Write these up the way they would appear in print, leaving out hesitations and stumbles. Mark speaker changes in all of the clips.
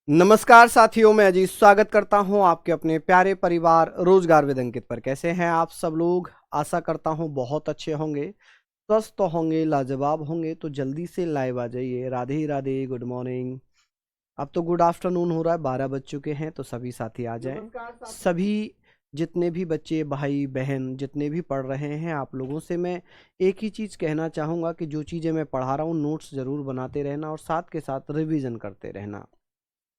Speaker 1: नमस्कार साथियों, मैं अजीत स्वागत करता हूं आपके अपने प्यारे परिवार रोजगार विद अंकित पर। कैसे हैं आप सब लोग? आशा करता हूं बहुत अच्छे होंगे, स्वस्थ होंगे, लाजवाब होंगे। तो जल्दी से लाइव आ जाइए। राधे ही राधे, गुड मॉर्निंग। अब तो गुड आफ्टरनून हो रहा है, 12 बज चुके हैं। तो सभी साथी आ जाएं। सभी जितने भी बच्चे, भाई बहन जितने भी पढ़ रहे हैं, आप लोगों से मैं एक ही चीज़ कहना चाहूँगा कि जो चीज़ें मैं पढ़ा रहा हूँ नोट्स ज़रूर बनाते रहना और साथ के साथ रिवीजन करते रहना।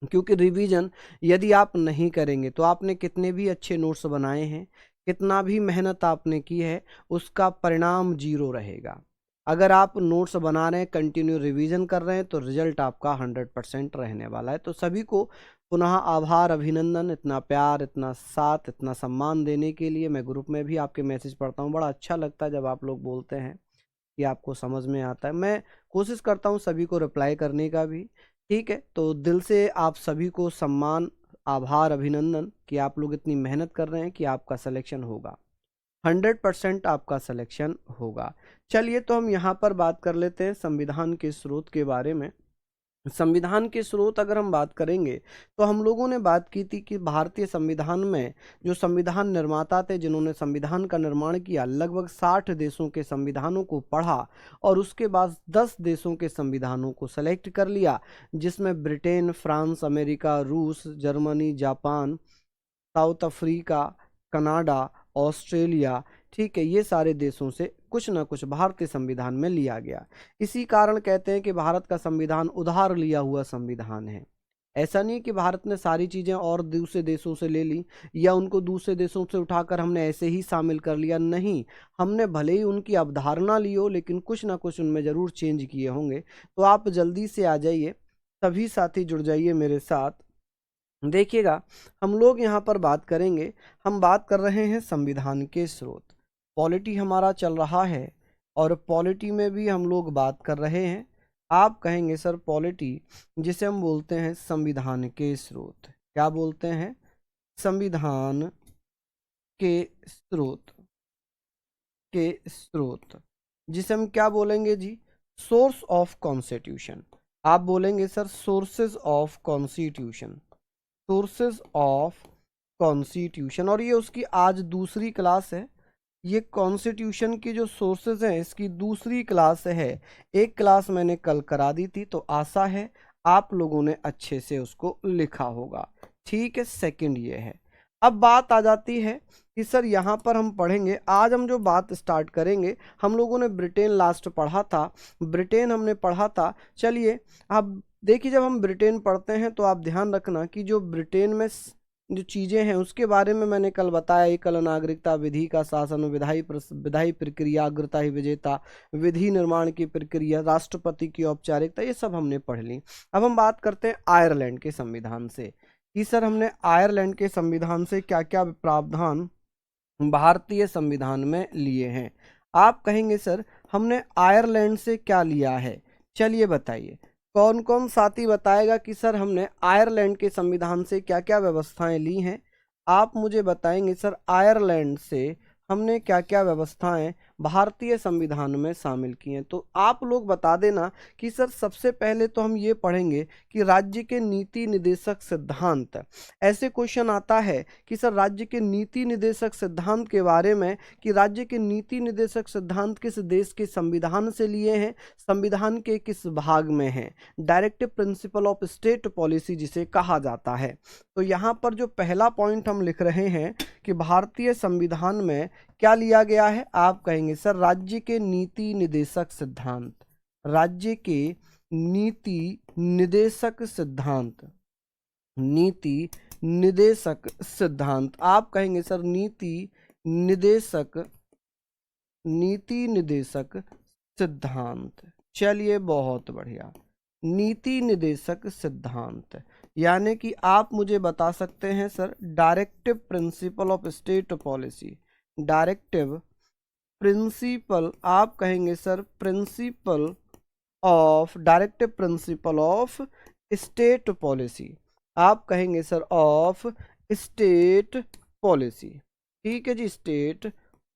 Speaker 1: क्योंकि रिवीजन यदि आप नहीं करेंगे तो आपने कितने भी अच्छे नोट्स बनाए हैं, कितना भी मेहनत आपने की है, उसका परिणाम जीरो रहेगा। अगर आप नोट्स बना रहे हैं, कंटिन्यू रिवीजन कर रहे हैं, तो रिजल्ट आपका 100% रहने वाला है। तो सभी को पुनः आभार, अभिनंदन। इतना प्यार, इतना साथ, इतना सम्मान देने के लिए। मैं ग्रुप में भी आपके मैसेज पढ़ता हूँ, बड़ा अच्छा लगता है जब आप लोग बोलते हैं कि आपको समझ में आता है। मैं कोशिश करता हूँ सभी को रिप्लाई करने का भी। ठीक है, तो दिल से आप सभी को सम्मान, आभार, अभिनंदन कि आप लोग इतनी मेहनत कर रहे हैं कि आपका सिलेक्शन होगा। 100% आपका सिलेक्शन होगा। चलिए, तो हम यहाँ पर बात कर लेते हैं संविधान के स्रोत के बारे में। संविधान के स्रोत अगर हम बात करेंगे तो हम लोगों ने बात की थी कि भारतीय संविधान में जो संविधान निर्माता थे, जिन्होंने संविधान का निर्माण किया, लगभग 60 देशों के संविधानों को पढ़ा और उसके बाद 10 देशों के संविधानों को सेलेक्ट कर लिया, जिसमें ब्रिटेन, फ्रांस, अमेरिका, रूस, Germany, Japan, south Africa, Canada, Australia, ठीक है, ये सारे देशों से कुछ ना कुछ भारतीय संविधान में लिया गया। इसी कारण कहते हैं कि भारत का संविधान उधार लिया हुआ संविधान है। ऐसा नहीं कि भारत ने सारी चीज़ें और दूसरे देशों से ले ली या उनको दूसरे देशों से उठाकर हमने ऐसे ही शामिल कर लिया। नहीं, हमने भले ही उनकी अवधारणा ली हो, लेकिन कुछ ना कुछ उनमें ज़रूर चेंज किए होंगे। तो आप जल्दी से आ जाइए, सभी साथी जुड़ जाइए मेरे साथ। देखिएगा, हम लोग यहाँ पर बात करेंगे। हम बात कर रहे हैं संविधान के स्रोत। पॉलिटी हमारा चल रहा है और पॉलिटी में भी हम लोग बात कर रहे हैं। आप कहेंगे सर पॉलिटी जिसे हम बोलते हैं संविधान के स्रोत, क्या बोलते हैं? संविधान के स्रोत, के स्रोत जिसे हम क्या बोलेंगे जी? Source of constitution. आप बोलेंगे sir sources of constitution, sources of constitution. और ये उसकी आज दूसरी क्लास है। ये कॉन्स्टिट्यूशन की जो सोर्सेज हैं इसकी दूसरी क्लास है। एक क्लास मैंने कल करा दी थी, तो आशा है आप लोगों ने अच्छे से उसको लिखा होगा। ठीक है, सेकंड ये है। अब बात आ जाती है कि सर यहाँ पर हम पढ़ेंगे, आज हम जो बात स्टार्ट करेंगे, हम लोगों ने ब्रिटेन लास्ट पढ़ा था, ब्रिटेन हमने पढ़ा था। चलिए, अब देखिए, जब हम ब्रिटेन पढ़ते हैं तो आप ध्यान रखना कि जो ब्रिटेन में जो चीज़ें हैं उसके बारे में मैंने कल बताया। एकल नागरिकता, विधि का शासन, विधायी प्रक्रिया, अग्रता ही विजेता, विधि निर्माण की प्रक्रिया, राष्ट्रपति की औपचारिकता, ये सब हमने पढ़ ली। अब हम बात करते हैं आयरलैंड के संविधान से कि सर हमने आयरलैंड के संविधान से क्या क्या प्रावधान भारतीय संविधान में लिए हैं। आप कहेंगे सर हमने आयरलैंड से क्या लिया है? चलिए बताइए, कौन कौन साथी बताएगा कि सर हमने आयरलैंड के संविधान से क्या क्या व्यवस्थाएं ली हैं? आप मुझे बताएंगे सर आयरलैंड से हमने क्या क्या व्यवस्थाएं भारतीय संविधान में शामिल की हैं। तो आप लोग बता देना कि सर सबसे पहले तो हम ये पढ़ेंगे कि राज्य के नीति निदेशक सिद्धांत। ऐसे क्वेश्चन आता है कि सर राज्य के नीति निदेशक सिद्धांत के बारे में, कि राज्य के नीति निदेशक सिद्धांत किस देश के संविधान से लिए हैं, संविधान के किस भाग में है। Directive principle of state policy जिसे कहा जाता है। तो यहाँ पर जो पहला पॉइंट हम लिख रहे हैं कि भारतीय संविधान में क्या लिया गया है, आप कहेंगे सर राज्य के नीति निदेशक सिद्धांत, राज्य के नीति निदेशक सिद्धांत, नीति निदेशक सिद्धांत। आप कहेंगे सर नीति निदेशक, नीति निदेशक सिद्धांत। चलिए, बहुत बढ़िया, नीति निदेशक सिद्धांत। यानी कि आप मुझे बता सकते हैं sir directive principle of state policy, directive principle. आप कहेंगे sir principle of, directive principle of state policy. आप कहेंगे सर ऑफ स्टेट पॉलिसी। ठीक है जी, स्टेट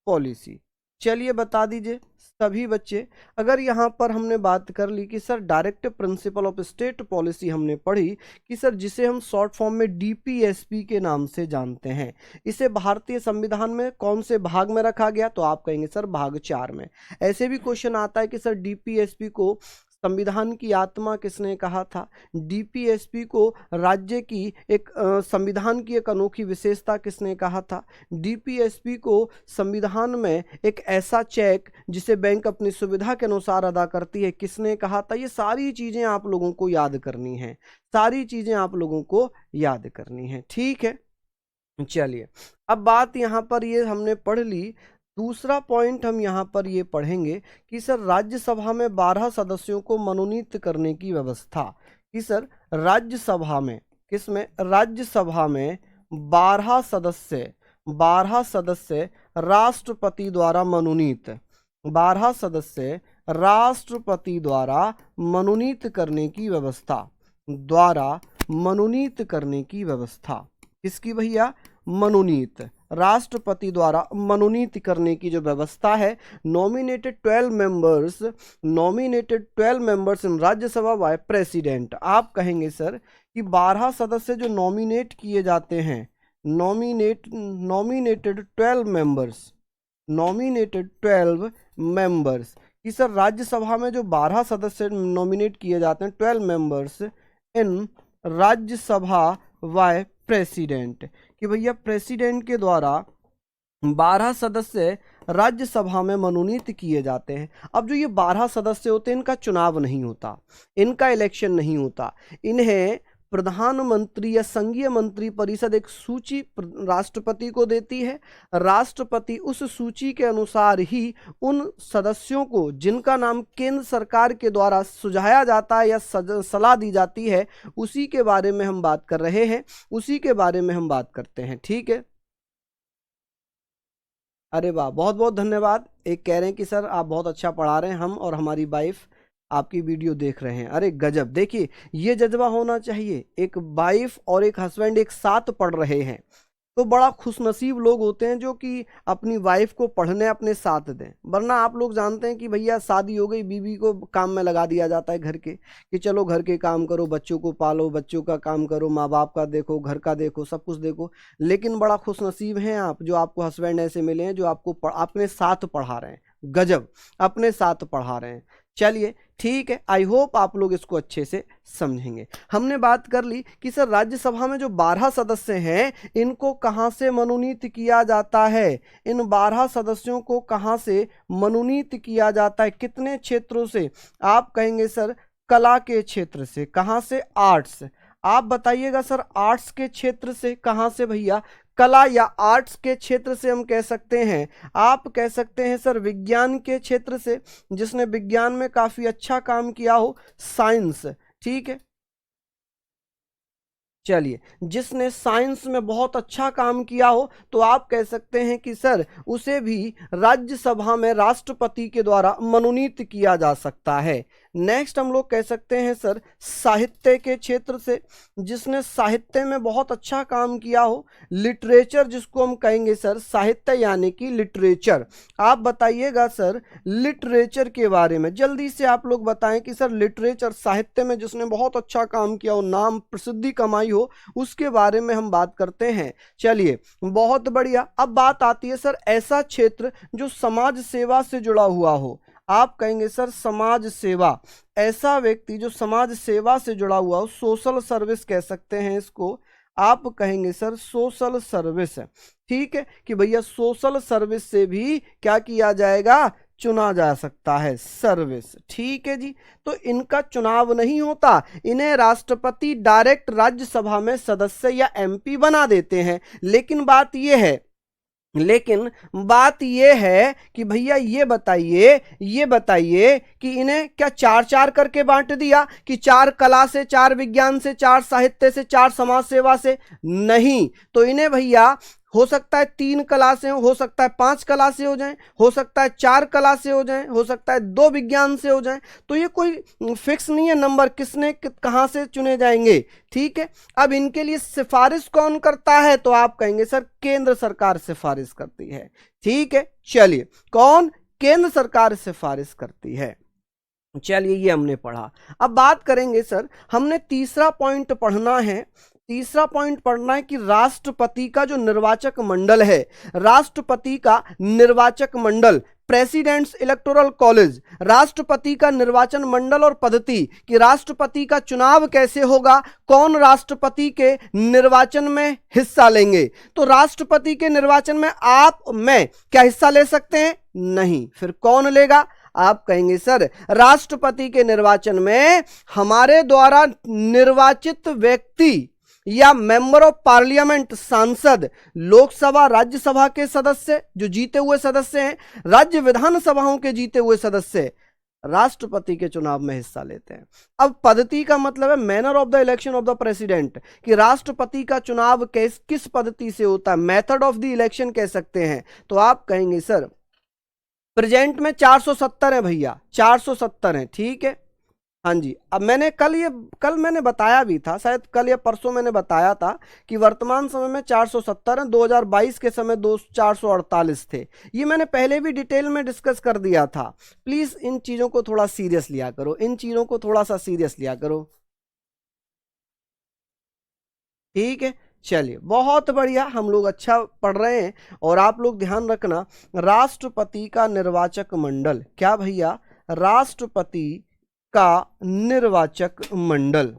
Speaker 1: पॉलिसी। चलिए बता दीजिए सभी बच्चे। अगर यहाँ पर हमने बात कर ली कि sir direct principle of state policy हमने पढ़ी कि सर जिसे हम शॉर्ट फॉर्म में डीपीएसपी के नाम से जानते हैं, इसे भारतीय संविधान में कौन से भाग में रखा गया, तो आप कहेंगे सर भाग 4 में। ऐसे भी क्वेश्चन आता है कि सर डीपीएसपी को संविधान की आत्मा किसने कहा था, डीपीएसपी को राज्य की एक संविधान की एक अनोखी विशेषता किसने कहा था, डीपीएसपी को संविधान में एक ऐसा चेक जिसे बैंक अपनी सुविधा के अनुसार अदा करती है किसने कहा था। ये सारी चीजें आप लोगों को याद करनी है, सारी चीजें आप लोगों को याद करनी है, ठीक है। चलिए अब बात यहाँ पर ये हमने पढ़ ली। दूसरा पॉइंट हम यहाँ पर ये पढ़ेंगे कि सर राज्यसभा में 12 सदस्यों को मनोनीत करने की व्यवस्था, कि सर राज्यसभा में किसमें, राज्यसभा में 12 सदस्य राष्ट्रपति द्वारा मनोनीत, 12 सदस्य राष्ट्रपति द्वारा मनोनीत करने की व्यवस्था, द्वारा मनोनीत करने की व्यवस्था किसकी भैया, मनोनीत, राष्ट्रपति द्वारा मनोनीत करने की जो व्यवस्था है। Nominated 12 members in Rajya Sabha by president. आप कहेंगे सर कि 12 सदस्य जो नॉमिनेट किए जाते हैं, नॉमिनेटेड 12 मेंबर्स कि सर राज्यसभा में जो 12 सदस्य नॉमिनेट किए जाते हैं, 12 members in Rajya Sabha by president, कि भैया प्रेसिडेंट के द्वारा 12 सदस्य राज्यसभा में मनोनीत किए जाते हैं। अब जो ये 12 सदस्य होते हैं इनका चुनाव नहीं होता, इनका इलेक्शन नहीं होता, इन्हें प्रधानमंत्री या संघीय मंत्री परिषद एक सूची राष्ट्रपति को देती है। राष्ट्रपति उस सूची के अनुसार ही उन सदस्यों को जिनका नाम केंद्र सरकार के द्वारा सुझाया जाता है या सलाह दी जाती है, उसी के बारे में हम बात कर रहे हैं, उसी के बारे में हम बात करते हैं, ठीक है। अरे वाह, बहुत बहुत धन्यवाद। एक कह रहे हैं कि सर आप बहुत अच्छा पढ़ा रहे हैं, हम और हमारी वाइफ आपकी वीडियो देख रहे हैं। अरे गजब, देखिए ये जज्बा होना चाहिए, एक वाइफ और एक हस्बैंड एक साथ पढ़ रहे हैं तो बड़ा खुशनसीब लोग होते हैं जो कि अपनी वाइफ को पढ़ने अपने साथ दें। वरना आप लोग जानते हैं कि भैया शादी हो गई, बीवी को काम में लगा दिया जाता है घर के, कि चलो घर के काम करो, बच्चों को पालो, बच्चों का काम करो, माँ बाप का देखो, घर का देखो, सब कुछ देखो। लेकिन बड़ा खुशनसीब हैं आप जो आपको हस्बैंड ऐसे मिले हैं जो आपको अपने साथ पढ़ा रहे हैं। गजब, अपने साथ पढ़ा रहे हैं। चलिए ठीक है, आई होप आप लोग इसको अच्छे से समझेंगे। हमने बात कर ली कि सर राज्यसभा में जो 12 सदस्य हैं इनको कहां से मनोनीत किया जाता है, इन 12 सदस्यों को कहां से मनोनीत किया जाता है, कितने क्षेत्रों से। आप कहेंगे सर कला के क्षेत्र से। कहां से, आर्ट्स। आप बताइएगा सर आर्ट्स के क्षेत्र से। कहां से भैया, कला या आर्ट्स के क्षेत्र से हम कह सकते हैं। आप कह सकते हैं सर विज्ञान के क्षेत्र से, जिसने विज्ञान में काफी अच्छा काम किया हो, साइंस, ठीक है। चलिए, जिसने साइंस में बहुत अच्छा काम किया हो तो आप कह सकते हैं कि सर उसे भी राज्यसभा में राष्ट्रपति के द्वारा मनोनीत किया जा सकता है। नेक्स्ट हम लोग कह सकते हैं सर साहित्य के क्षेत्र से, जिसने साहित्य में बहुत अच्छा काम किया हो, लिटरेचर जिसको हम कहेंगे सर, साहित्य यानी कि लिटरेचर। आप बताइएगा सर लिटरेचर के बारे में, जल्दी से आप लोग बताएं कि सर लिटरेचर, साहित्य में जिसने बहुत अच्छा काम किया हो, नाम प्रसिद्धि कमाई हो, उसके बारे में हम बात करते हैं। चलिए बहुत बढ़िया। अब बात आती है सर ऐसा क्षेत्र जो समाज सेवा से जुड़ा हुआ हो। आप कहेंगे सर समाज सेवा, ऐसा व्यक्ति जो समाज सेवा से जुड़ा हुआ हो, सोशल सर्विस कह सकते हैं इसको। आप कहेंगे सर सोशल सर्विस, ठीक है, कि भैया सोशल सर्विस से भी क्या किया जाएगा, चुना जा सकता है, सर्विस, ठीक है जी। तो इनका चुनाव नहीं होता, इन्हें राष्ट्रपति डायरेक्ट राज्यसभा में सदस्य या एमपी बना देते हैं। लेकिन बात यह है कि भैया ये बताइए कि इन्हें क्या 4-4 करके बांट दिया कि 4 कला से, 4 विज्ञान से, 4 साहित्य से, 4 समाज सेवा से? नहीं, तो इन्हें भैया हो सकता है 3 कला से हो सकता है 5 कला से हो जाए, हो सकता है 4 कला से हो जाए, हो सकता है 2 विज्ञान से हो जाए। तो ये कोई फिक्स नहीं है नंबर किसने कहां से चुने जाएंगे, ठीक है। अब इनके लिए सिफारिश कौन करता है, तो आप कहेंगे सर केंद्र सरकार सिफारिश करती है, ठीक है। चलिए, कौन, केंद्र सरकार सिफारिश करती है। चलिए ये हमने पढ़ा। अब बात करेंगे सर, हमने तीसरा पॉइंट पढ़ना है। तीसरा पॉइंट पढ़ना है कि राष्ट्रपति का जो निर्वाचक मंडल है, राष्ट्रपति का निर्वाचक मंडल, प्रेसिडेंट्स इलेक्टोरल कॉलेज, राष्ट्रपति का निर्वाचन मंडल और पद्धति कि राष्ट्रपति का चुनाव कैसे होगा, कौन राष्ट्रपति के निर्वाचन में हिस्सा लेंगे। तो राष्ट्रपति के निर्वाचन में आप मैं क्या हिस्सा ले सकते हैं? नहीं। फिर कौन लेगा? आप कहेंगे सर राष्ट्रपति के निर्वाचन में हमारे द्वारा निर्वाचित व्यक्ति या मेंबर ऑफ पार्लियामेंट, सांसद, लोकसभा राज्यसभा के सदस्य जो जीते हुए सदस्य हैं, राज्य विधानसभाओं के जीते हुए सदस्य राष्ट्रपति के चुनाव में हिस्सा लेते हैं। अब पद्धति का मतलब है manner of the election of the president कि राष्ट्रपति का चुनाव किस पद्धति से होता है, मेथड ऑफ द इलेक्शन कह सकते हैं। तो आप कहेंगे सर प्रेजेंट में 470 है भैया, 470 है, ठीक है। हाँ जी। अब मैंने कल मैंने बताया भी था, शायद कल या परसों मैंने बताया था कि वर्तमान समय में 470 है, 2022 के समय 448 थे। ये मैंने पहले भी डिटेल में डिस्कस कर दिया था। प्लीज इन चीजों को थोड़ा सीरियस लिया करो, इन चीजों को थोड़ा सा सीरियस लिया करो, ठीक है। चलिए बहुत बढ़िया, हम लोग अच्छा पढ़ रहे हैं। और आप लोग ध्यान रखना, राष्ट्रपति का निर्वाचक मंडल, क्या भैया? राष्ट्रपति का निर्वाचक मंडल।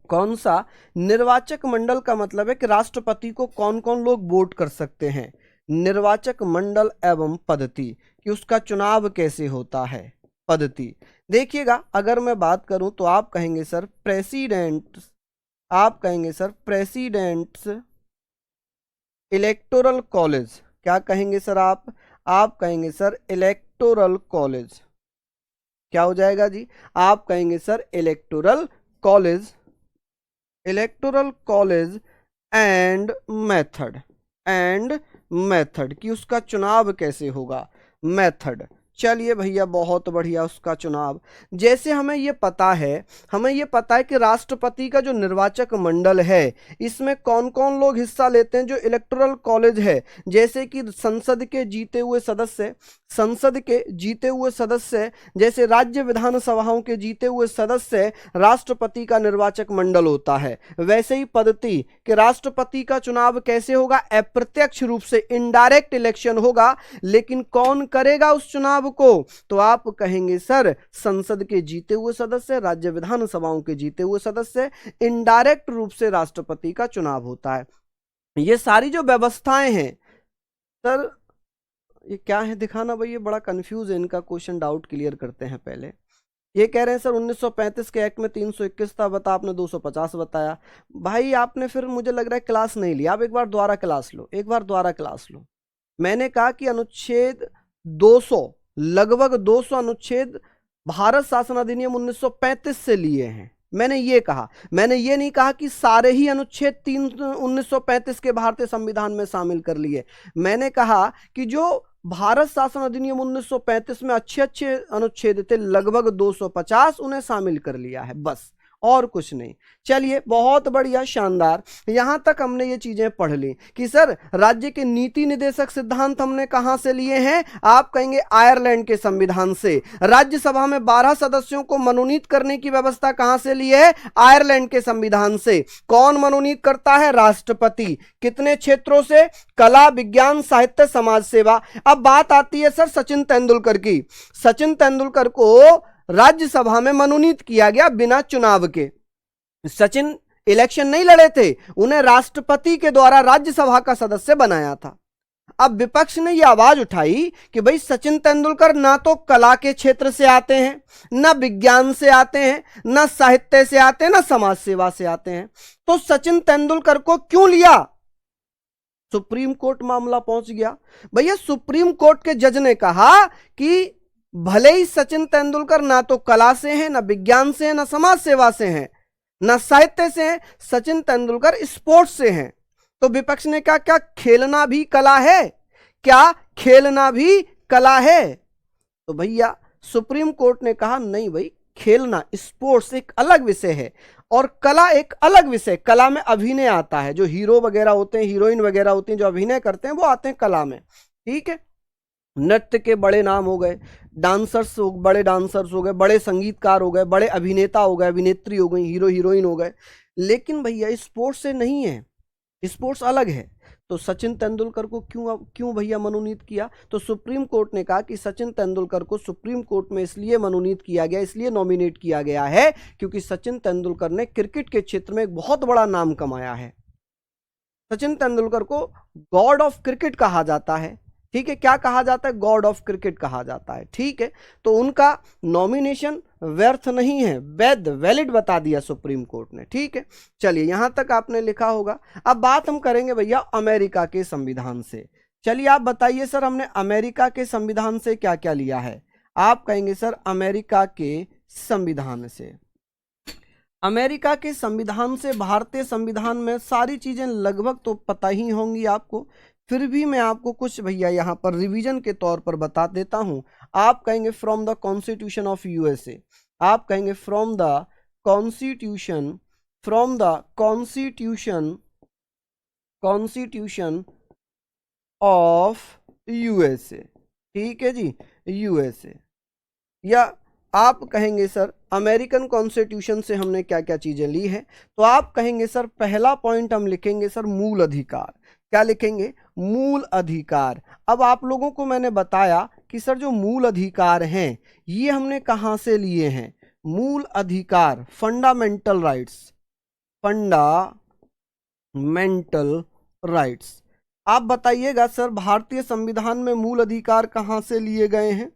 Speaker 1: कौन सा? निर्वाचक मंडल का मतलब है कि राष्ट्रपति को कौन कौन लोग वोट कर सकते हैं। निर्वाचक मंडल एवं पद्धति कि उसका चुनाव कैसे होता है, पद्धति। देखिएगा, अगर मैं बात करूं तो आप कहेंगे सर प्रेसिडेंट्स, आप कहेंगे सर प्रेसिडेंट्स इलेक्टोरल कॉलेज। क्या कहेंगे सर आप कहेंगे सर इलेक्टोरल कॉलेज। क्या हो जाएगा जी? आप कहेंगे sir electoral college, electoral college and method कि उसका चुनाव कैसे होगा, मेथड। चलिए भैया बहुत बढ़िया, उसका चुनाव। जैसे हमें ये पता है कि राष्ट्रपति का जो निर्वाचक मंडल है इसमें कौन कौन लोग हिस्सा लेते हैं। जो इलेक्टोरल कॉलेज है, जैसे कि संसद के जीते हुए सदस्य, जैसे राज्य विधानसभाओं के जीते हुए सदस्य राष्ट्रपति का निर्वाचक मंडल होता है। वैसे ही पद्धति कि राष्ट्रपति का चुनाव कैसे होगा, अप्रत्यक्ष रूप से, इनडायरेक्ट इलेक्शन होगा। लेकिन कौन करेगा उस चुनाव को? तो आप कहेंगे सर संसद के जीते हुए सदस्य, राज्य विधानसभाओं के जीते हुए सदस्य, इनडायरेक्ट रूप से राष्ट्रपति का चुनाव होता है। ये सारी जो व्यवस्थाएं हैं सर, ये क्या है दिखाना भैया, बड़ा कंफ्यूज है इनका क्वेश्चन, डाउट क्लियर करते हैं पहले। ये कह रहे हैं सर 1935 के एक्ट में 321 था, बता आपने 250 बताया। भाई आपने फिर मुझे लग रहा है क्लास नहीं लिया, आप एक बार दोबारा क्लास लो, एक बार दोबारा क्लास लो। मैंने कहा कि अनुच्छेद 200, लगभग 200 अनुच्छेद भारत शासन अधिनियम 1935 से लिए हैं। मैंने ये कहा, मैंने ये नहीं कहा कि सारे ही अनुच्छेद 1935 के भारतीय संविधान में शामिल कर लिए। मैंने कहा कि जो भारत शासन अधिनियम 1935 में अच्छे अच्छे अनुच्छेद थे, लगभग 250, उन्हें शामिल कर लिया है, बस और कुछ नहीं। चलिए बहुत बढ़िया, शानदार। यहां तक हमने ये चीजें पढ़ ली कि सर राज्य के नीति निदेशक सिद्धांत हमने कहां से लिए हैं? आप कहेंगे आयरलैंड के संविधान से। राज्यसभा में 12 सदस्यों को मनोनीत करने की व्यवस्था कहां से ली है? आयरलैंड के संविधान से। कौन मनोनीत करता है? राष्ट्रपति। कितने क्षेत्रों से? कला, विज्ञान, साहित्य, समाज सेवा। अब बात आती है सर सचिन तेंदुलकर की। सचिन तेंदुलकर को राज्यसभा में मनोनीत किया गया बिना चुनाव के। सचिन इलेक्शन नहीं लड़े थे, उन्हें राष्ट्रपति के द्वारा राज्यसभा का सदस्य बनाया था। अब विपक्ष ने यह आवाज उठाई कि भाई सचिन तेंदुलकर ना तो कला के क्षेत्र से आते हैं, ना विज्ञान से आते हैं, ना साहित्य से आते हैं, ना समाज सेवा से आते हैं, तो सचिन तेंदुलकर को क्यों लिया? सुप्रीम कोर्ट मामला पहुंच गया। भैया सुप्रीम कोर्ट के जज ने कहा कि भले ही सचिन तेंदुलकर ना तो कला से हैं, ना विज्ञान से हैं, ना समाज सेवा से हैं, ना साहित्य से हैं, सचिन तेंदुलकर स्पोर्ट्स से हैं। तो विपक्ष ने कहा क्या खेलना भी कला है? क्या खेलना भी कला है? तो भैया सुप्रीम कोर्ट ने कहा नहीं भाई, खेलना, स्पोर्ट्स एक अलग विषय है और कला एक अलग विषय। कला में अभिनय आता है, जो हीरो वगैरह होते हैं, हीरोइन वगैरह होती हैं, जो अभिनय करते हैं, वो आते हैं कला में, ठीक है। नृत्य के बड़े नाम हो गए, बड़े डांसर्स हो गए, बड़े संगीतकार हो गए, बड़े अभिनेता हो गए, अभिनेत्री हो गई, हीरो हीरोइन हो गए। लेकिन भैया स्पोर्ट्स से नहीं है, स्पोर्ट्स अलग है। तो सचिन तेंदुलकर को क्यों क्यों भैया मनोनीत किया? तो सुप्रीम कोर्ट ने कहा कि सचिन तेंदुलकर को सुप्रीम कोर्ट में इसलिए मनोनीत किया गया, इसलिए नॉमिनेट किया गया है क्योंकि सचिन तेंदुलकर ने क्रिकेट के क्षेत्र में एक बहुत बड़ा नाम कमाया है। सचिन तेंदुलकर को गॉड ऑफ क्रिकेट कहा जाता है, ठीक है, क्या कहा जाता है? गॉड ऑफ क्रिकेट कहा जाता है, ठीक है। तो उनका नॉमिनेशन व्यर्थ नहीं है, वैलिड बता दिया सुप्रीम कोर्ट ने, ठीक है। चलिए यहां तक आपने लिखा होगा। अब बात हम करेंगे भैया अमेरिका के संविधान से। चलिए आप बताइए सर, हमने अमेरिका के संविधान से क्या क्या लिया है? आप कहेंगे सर अमेरिका के संविधान से, अमेरिका के संविधान से, भारतीय संविधान में सारी चीजें लगभग तो पता ही होंगी आपको, फिर भी मैं आपको कुछ भैया यहाँ पर रिवीजन के तौर पर बता देता हूं। आप कहेंगे from the constitution of USA, आप कहेंगे from the constitution of USA, ठीक है जी, यूएसए। या आप कहेंगे सर अमेरिकन कॉन्स्टिट्यूशन से हमने क्या क्या चीजें ली हैं। तो आप कहेंगे सर पहला पॉइंट हम लिखेंगे सर मूल अधिकार। क्या लिखेंगे? मूल अधिकार। अब आप लोगों को मैंने बताया कि सर जो मूल अधिकार हैं ये हमने कहां से लिए हैं? मूल अधिकार, फंडामेंटल राइट्स। आप बताइएगा सर भारतीय संविधान में मूल अधिकार कहां से लिए गए हैं?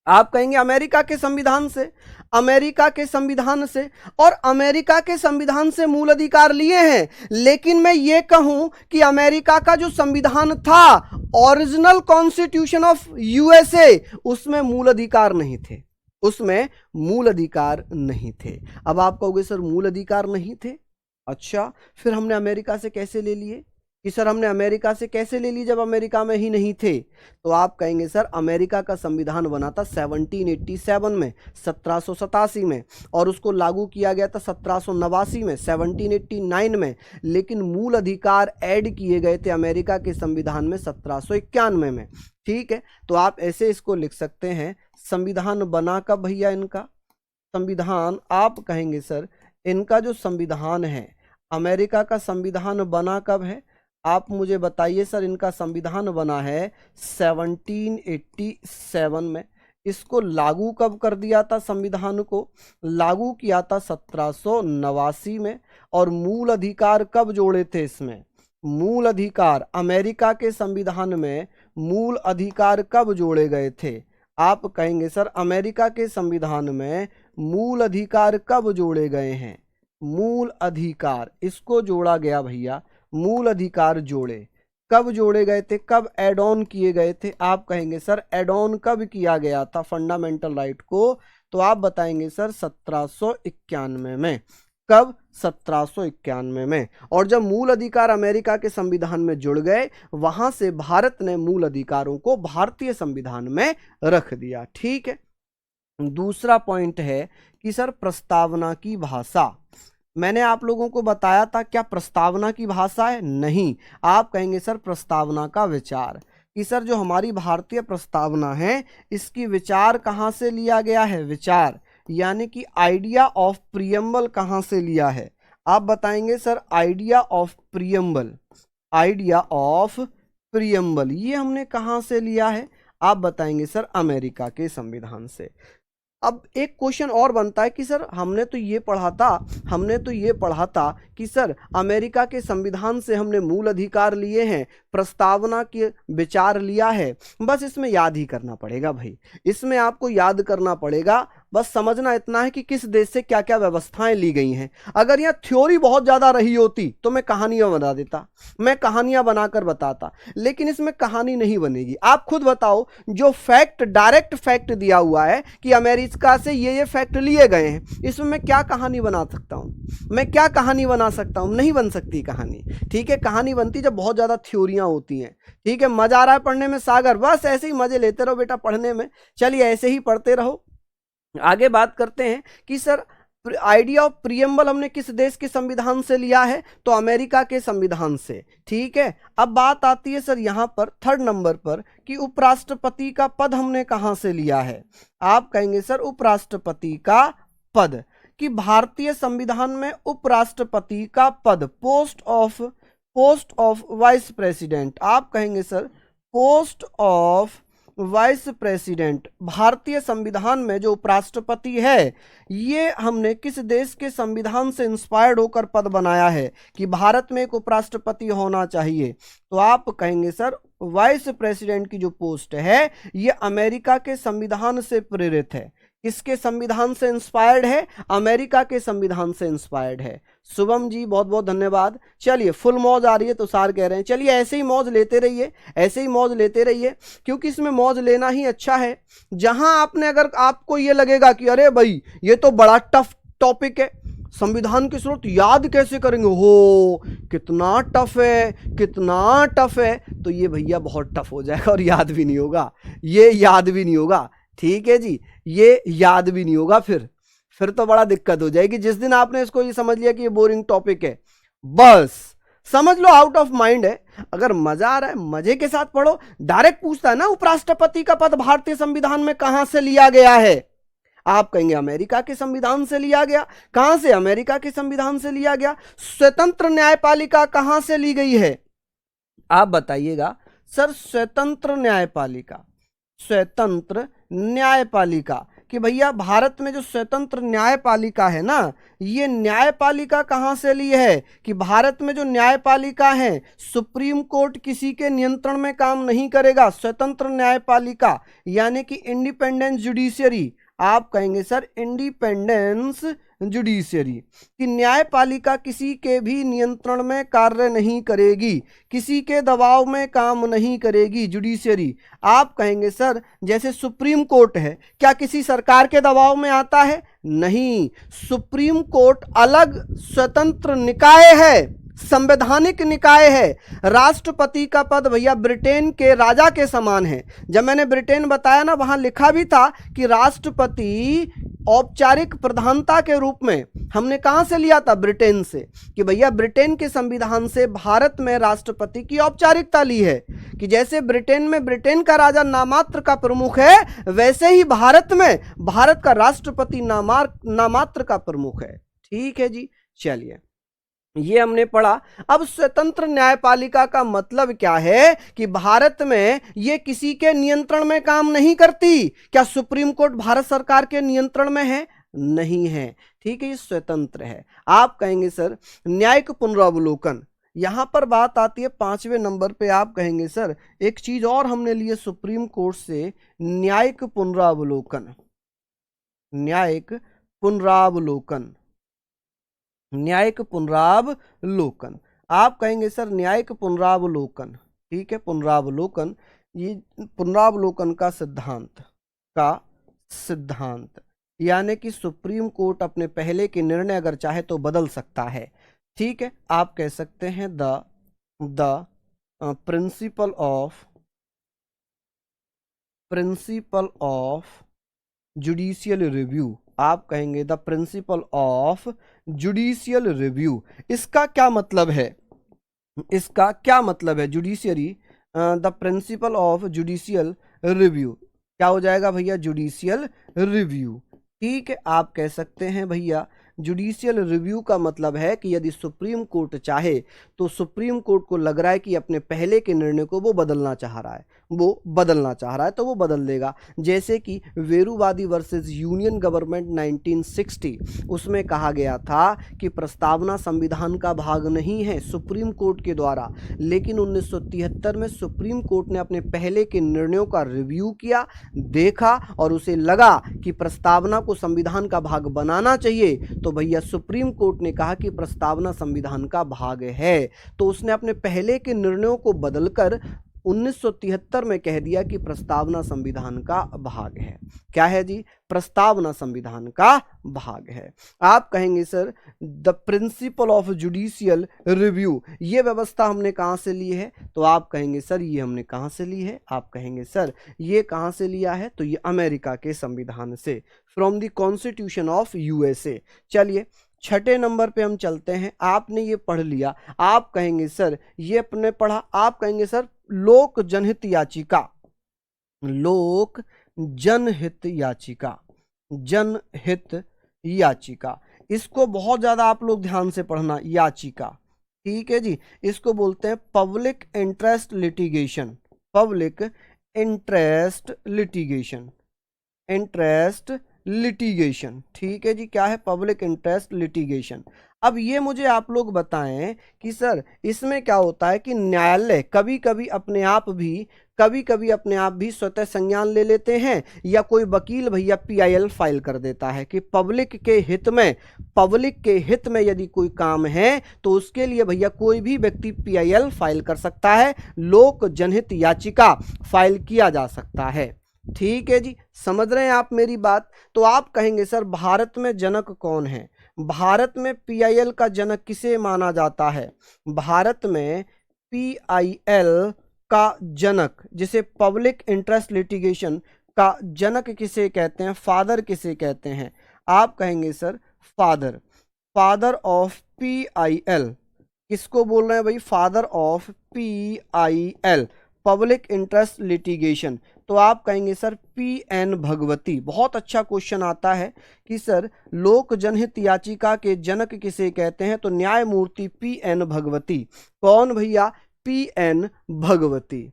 Speaker 1: आप कहेंगे अमेरिका के संविधान से, अमेरिका के संविधान से, और अमेरिका के संविधान से मूल अधिकार लिए हैं। लेकिन मैं ये कहूं कि अमेरिका का जो संविधान था, ओरिजिनल कॉन्स्टिट्यूशन ऑफ यूएसए, उसमें मूल अधिकार नहीं थे, उसमें मूल अधिकार नहीं थे। अब आप कहोगे सर मूल अधिकार नहीं थे, अच्छा फिर हमने अमेरिका से कैसे ले लिए? कि सर हमने अमेरिका से कैसे ले ली जब अमेरिका में ही नहीं थे? तो आप कहेंगे सर अमेरिका का संविधान बना था 1787 में, 1787 में, और उसको लागू किया गया था 1789 में, 1789 में। लेकिन मूल अधिकार ऐड किए गए थे अमेरिका के संविधान में 1791 में, ठीक है। तो आप ऐसे इसको लिख सकते हैं, संविधान बना कब भैया इनका? संविधान, आप कहेंगे सर इनका जो संविधान है, अमेरिका का संविधान बना कब है? आप मुझे बताइए सर, इनका संविधान बना है 1787 में। इसको लागू कब कर दिया था? संविधान को लागू किया था 1789 में। और मूल अधिकार कब जोड़े थे इसमें? मूल अधिकार अमेरिका के संविधान में मूल अधिकार कब जोड़े गए थे? आप कहेंगे सर अमेरिका के संविधान में मूल अधिकार कब जोड़े गए हैं? मूल अधिकार इसको जोड़ा गया भैया, मूल अधिकार जोड़े, कब जोड़े गए थे, कब एड ऑन किए गए थे? आप कहेंगे सर एड ऑन कब किया गया था फंडामेंटल राइट को? तो आप बताएंगे सर 1791 में। कब? 1791 में। और जब मूल अधिकार अमेरिका के संविधान में जुड़ गए, वहां से भारत ने मूल अधिकारों को भारतीय संविधान में रख दिया, ठीक है। दूसरा पॉइंट है कि सर प्रस्तावना की भाषा, मैंने आप लोगों को बताया था क्या प्रस्तावना की भाषा है? नहीं। आप कहेंगे सर प्रस्तावना का विचार, कि सर जो हमारी भारतीय प्रस्तावना है इसकी विचार कहाँ से लिया गया है? विचार यानी कि आइडिया ऑफ प्रियम्बल कहाँ से लिया है? आप बताएंगे sir idea of preamble, idea of preamble ये हमने कहाँ से लिया है? आप बताएंगे सर अमेरिका के संविधान से। अब एक क्वेश्चन और बनता है कि सर हमने तो ये पढ़ा था कि सर अमेरिका के संविधान से हमने मूल अधिकार लिए हैं, प्रस्तावना के विचार लिया है, बस इसमें याद ही करना पड़ेगा भाई, इसमें आपको याद करना पड़ेगा, बस समझना इतना है कि किस देश से क्या क्या व्यवस्थाएं ली गई हैं। अगर यहाँ थ्योरी बहुत ज्यादा रही होती तो मैं कहानियां बना देता, मैं कहानियां बनाकर बताता, लेकिन इसमें कहानी नहीं बनेगी। आप खुद बताओ, जो फैक्ट, डायरेक्ट फैक्ट दिया हुआ है कि अमेरिका से ये फैक्ट लिए गए हैं, इसमें मैं क्या कहानी बना सकता हूं? मैं क्या कहानी बना सकता हूं? नहीं बन सकती कहानी, ठीक है। कहानी बनती जब बहुत ज्यादा थ्योरियां होती हैं, ठीक है। मजा आ रहा है पढ़ने में सागर? बस ऐसे ही मजे लेते रहो बेटा पढ़ने में, चलिए ऐसे ही पढ़ते रहो। आगे बात करते हैं कि सर आइडिया ऑफ प्रियम्बल हमने किस देश के संविधान से लिया है? तो अमेरिका के संविधान से। ठीक है, अब बात आती है सर यहां पर थर्ड नंबर पर कि उपराष्ट्रपति का पद हमने कहां से लिया है? आप कहेंगे सर उपराष्ट्रपति का पद, कि भारतीय संविधान में उपराष्ट्रपति का पद पोस्ट ऑफ वाइस प्रेसिडेंट, आप कहेंगे sir post of vice president, भारतीय संविधान में जो उपराष्ट्रपति है ये हमने किस देश के संविधान से इंस्पायर्ड होकर पद बनाया है कि भारत में एक उपराष्ट्रपति होना चाहिए? तो आप कहेंगे सर वाइस प्रेसिडेंट की जो पोस्ट है ये अमेरिका के संविधान से प्रेरित है। किसके संविधान से इंस्पायर्ड है? अमेरिका के संविधान से इंस्पायर्ड है। शुभम जी बहुत बहुत धन्यवाद। चलिए फुल मौज आ रही है तो सार कह रहे हैं चलिए ऐसे ही मौज लेते रहिए, ऐसे ही मौज लेते रहिए, क्योंकि इसमें मौज लेना ही अच्छा है। जहां आपने अगर आपको ये लगेगा कि अरे भाई ये तो बड़ा टफ टॉपिक है, संविधान के स्रोत याद कैसे करेंगे, हो कितना टफ है, कितना टफ है, तो ये भैया बहुत टफ हो जाएगा और याद भी नहीं होगा, ये याद भी नहीं होगा। ठीक है जी, ये याद भी नहीं होगा, फिर तो बड़ा दिक्कत हो जाएगी। जिस दिन आपने इसको ये समझ लिया कि ये बोरिंग टॉपिक है, बस समझ लो आउट ऑफ माइंड है। अगर मजा आ रहा है मजे के साथ पढ़ो। डायरेक्ट पूछता है ना उपराष्ट्रपति का पद भारतीय संविधान में कहां से लिया गया है? आप कहेंगे अमेरिका के संविधान से लिया गया। कहां से? अमेरिका के संविधान से लिया गया। स्वतंत्र न्यायपालिका कहां से ली गई है? आप बताइएगा सर स्वतंत्र न्यायपालिका, स्वतंत्र न्यायपालिका, कि भैया भारत में जो स्वतंत्र न्यायपालिका है ना, ये न्यायपालिका कहां से ली है? कि भारत में जो न्यायपालिका है सुप्रीम कोर्ट किसी के नियंत्रण में काम नहीं करेगा। स्वतंत्र न्यायपालिका यानी कि इंडिपेंडेंस जुडिशियरी, आप कहेंगे सर इंडिपेंडेंस जुडिशियरी, कि न्यायपालिका किसी के भी नियंत्रण में कार्य नहीं करेगी, किसी के दबाव में काम नहीं करेगी। जुडिशियरी आप कहेंगे सर जैसे सुप्रीम कोर्ट है, क्या किसी सरकार के दबाव में आता है? नहीं, सुप्रीम कोर्ट अलग स्वतंत्र निकाय है, संवैधानिक निकाय है। राष्ट्रपति का पद भैया ब्रिटेन के राजा के समान है। जब मैंने ब्रिटेन बताया ना, वहां लिखा भी था कि राष्ट्रपति औपचारिक प्रधानता के रूप में हमने कहां से लिया था? ब्रिटेन से, कि भैया ब्रिटेन के संविधान से भारत में राष्ट्रपति की औपचारिकता ली है, कि जैसे ब्रिटेन में ब्रिटेन का राजा नामात्र का प्रमुख है, वैसे ही भारत में भारत का राष्ट्रपति नामात्र का प्रमुख है। ठीक है जी, चलिए ये हमने पढ़ा। अब स्वतंत्र न्यायपालिका का मतलब क्या है? कि भारत में ये किसी के नियंत्रण में काम नहीं करती। क्या सुप्रीम कोर्ट भारत सरकार के नियंत्रण में है? नहीं है। ठीक है, ये स्वतंत्र है। आप कहेंगे सर न्यायिक पुनरावलोकन, यहां पर बात आती है 5वें नंबर पे। आप कहेंगे सर एक चीज और हमने ली है सुप्रीम कोर्ट से, न्यायिक पुनरावलोकन, न्यायिक पुनरावलोकन, न्यायिक पुनरावलोकन। आप कहेंगे सर न्यायिक पुनरावलोकन, ठीक है, पुनरावलोकन, ये पुनरावलोकन का सिद्धांत यानी कि सुप्रीम कोर्ट अपने पहले के निर्णय अगर चाहे तो बदल सकता है। ठीक है, आप कह सकते हैं the principle of judicial review, आप कहेंगे the principle of judicial review. इसका क्या मतलब है? इसका क्या मतलब है? Judiciary, the principle of judicial review क्या हो जाएगा भैया? Judicial review. ठीक है, आप कह सकते हैं भैया जुडिशियल रिव्यू का मतलब है कि यदि सुप्रीम कोर्ट चाहे तो सुप्रीम कोर्ट को लग रहा है कि अपने पहले के निर्णय को वो बदलना चाह रहा है, तो वो बदल देगा। जैसे कि वेरुवादी वर्सेस यूनियन गवर्नमेंट 1960, उसमें कहा गया था कि प्रस्तावना संविधान का भाग नहीं है सुप्रीम कोर्ट के द्वारा, लेकिन 1973 में सुप्रीम कोर्ट ने अपने पहले के निर्णयों का रिव्यू किया, देखा और उसे लगा कि प्रस्तावना को संविधान का भाग बनाना चाहिए। तो भैया सुप्रीम कोर्ट ने कहा कि प्रस्तावना संविधान का भाग है, तो उसने अपने पहले के निर्णयों को बदलकर 1973 में कह दिया कि प्रस्तावना संविधान का भाग है। क्या है जी? प्रस्तावना संविधान का भाग है। आप कहेंगे sir the principle of judicial review, ये व्यवस्था हमने कहाँ से ली है? तो आप कहेंगे सर ये हमने कहाँ से ली है? आप कहेंगे सर ये कहाँ से लिया है? तो ये अमेरिका के संविधान से, from the constitution of USA. चलिए छठे नंबर पे हम चलते हैं। आपने ये पढ़ लिया, आप कहेंगे सर ये अपने पढ़ा, आप कहेंगे सर लोक जनहित याचिका, लोक जनहित याचिका, जनहित याचिका, इसको बहुत ज्यादा आप लोग ध्यान से पढ़ना, याचिका, ठीक है जी। इसको बोलते हैं public interest litigation, public interest litigation, interest litigation, ठीक है जी। क्या है? Public interest litigation. अब ये मुझे आप लोग बताएं कि सर इसमें क्या होता है कि न्यायालय कभी कभी अपने आप भी स्वतः संज्ञान ले लेते हैं, या कोई वकील भैया पीआईएल फाइल कर देता है कि पब्लिक के हित में यदि कोई काम है तो उसके लिए भैया कोई भी व्यक्ति पीआईएल फाइल कर सकता है, लोक जनहित याचिका फाइल किया जा सकता है, ठीक है जी। समझ रहे हैं आप मेरी बात? तो आप कहेंगे सर भारत में जनक कौन है? भारत में पीआईएल का जनक किसे माना जाता है? भारत में पीआईएल का जनक, जिसे पब्लिक इंटरेस्ट लिटिगेशन का जनक किसे कहते हैं? फादर किसे कहते हैं? आप कहेंगे sir father, father of PIL. किसको बोल रहे हैं भाई? Father of PIL, public interest litigation. तो आप कहेंगे सर पीएन भगवती। बहुत अच्छा क्वेश्चन आता है कि सर लोक जनहित याचिका के जनक किसे कहते हैं? तो न्यायमूर्ति पीएन भगवती। कौन भैया? पीएन भगवती।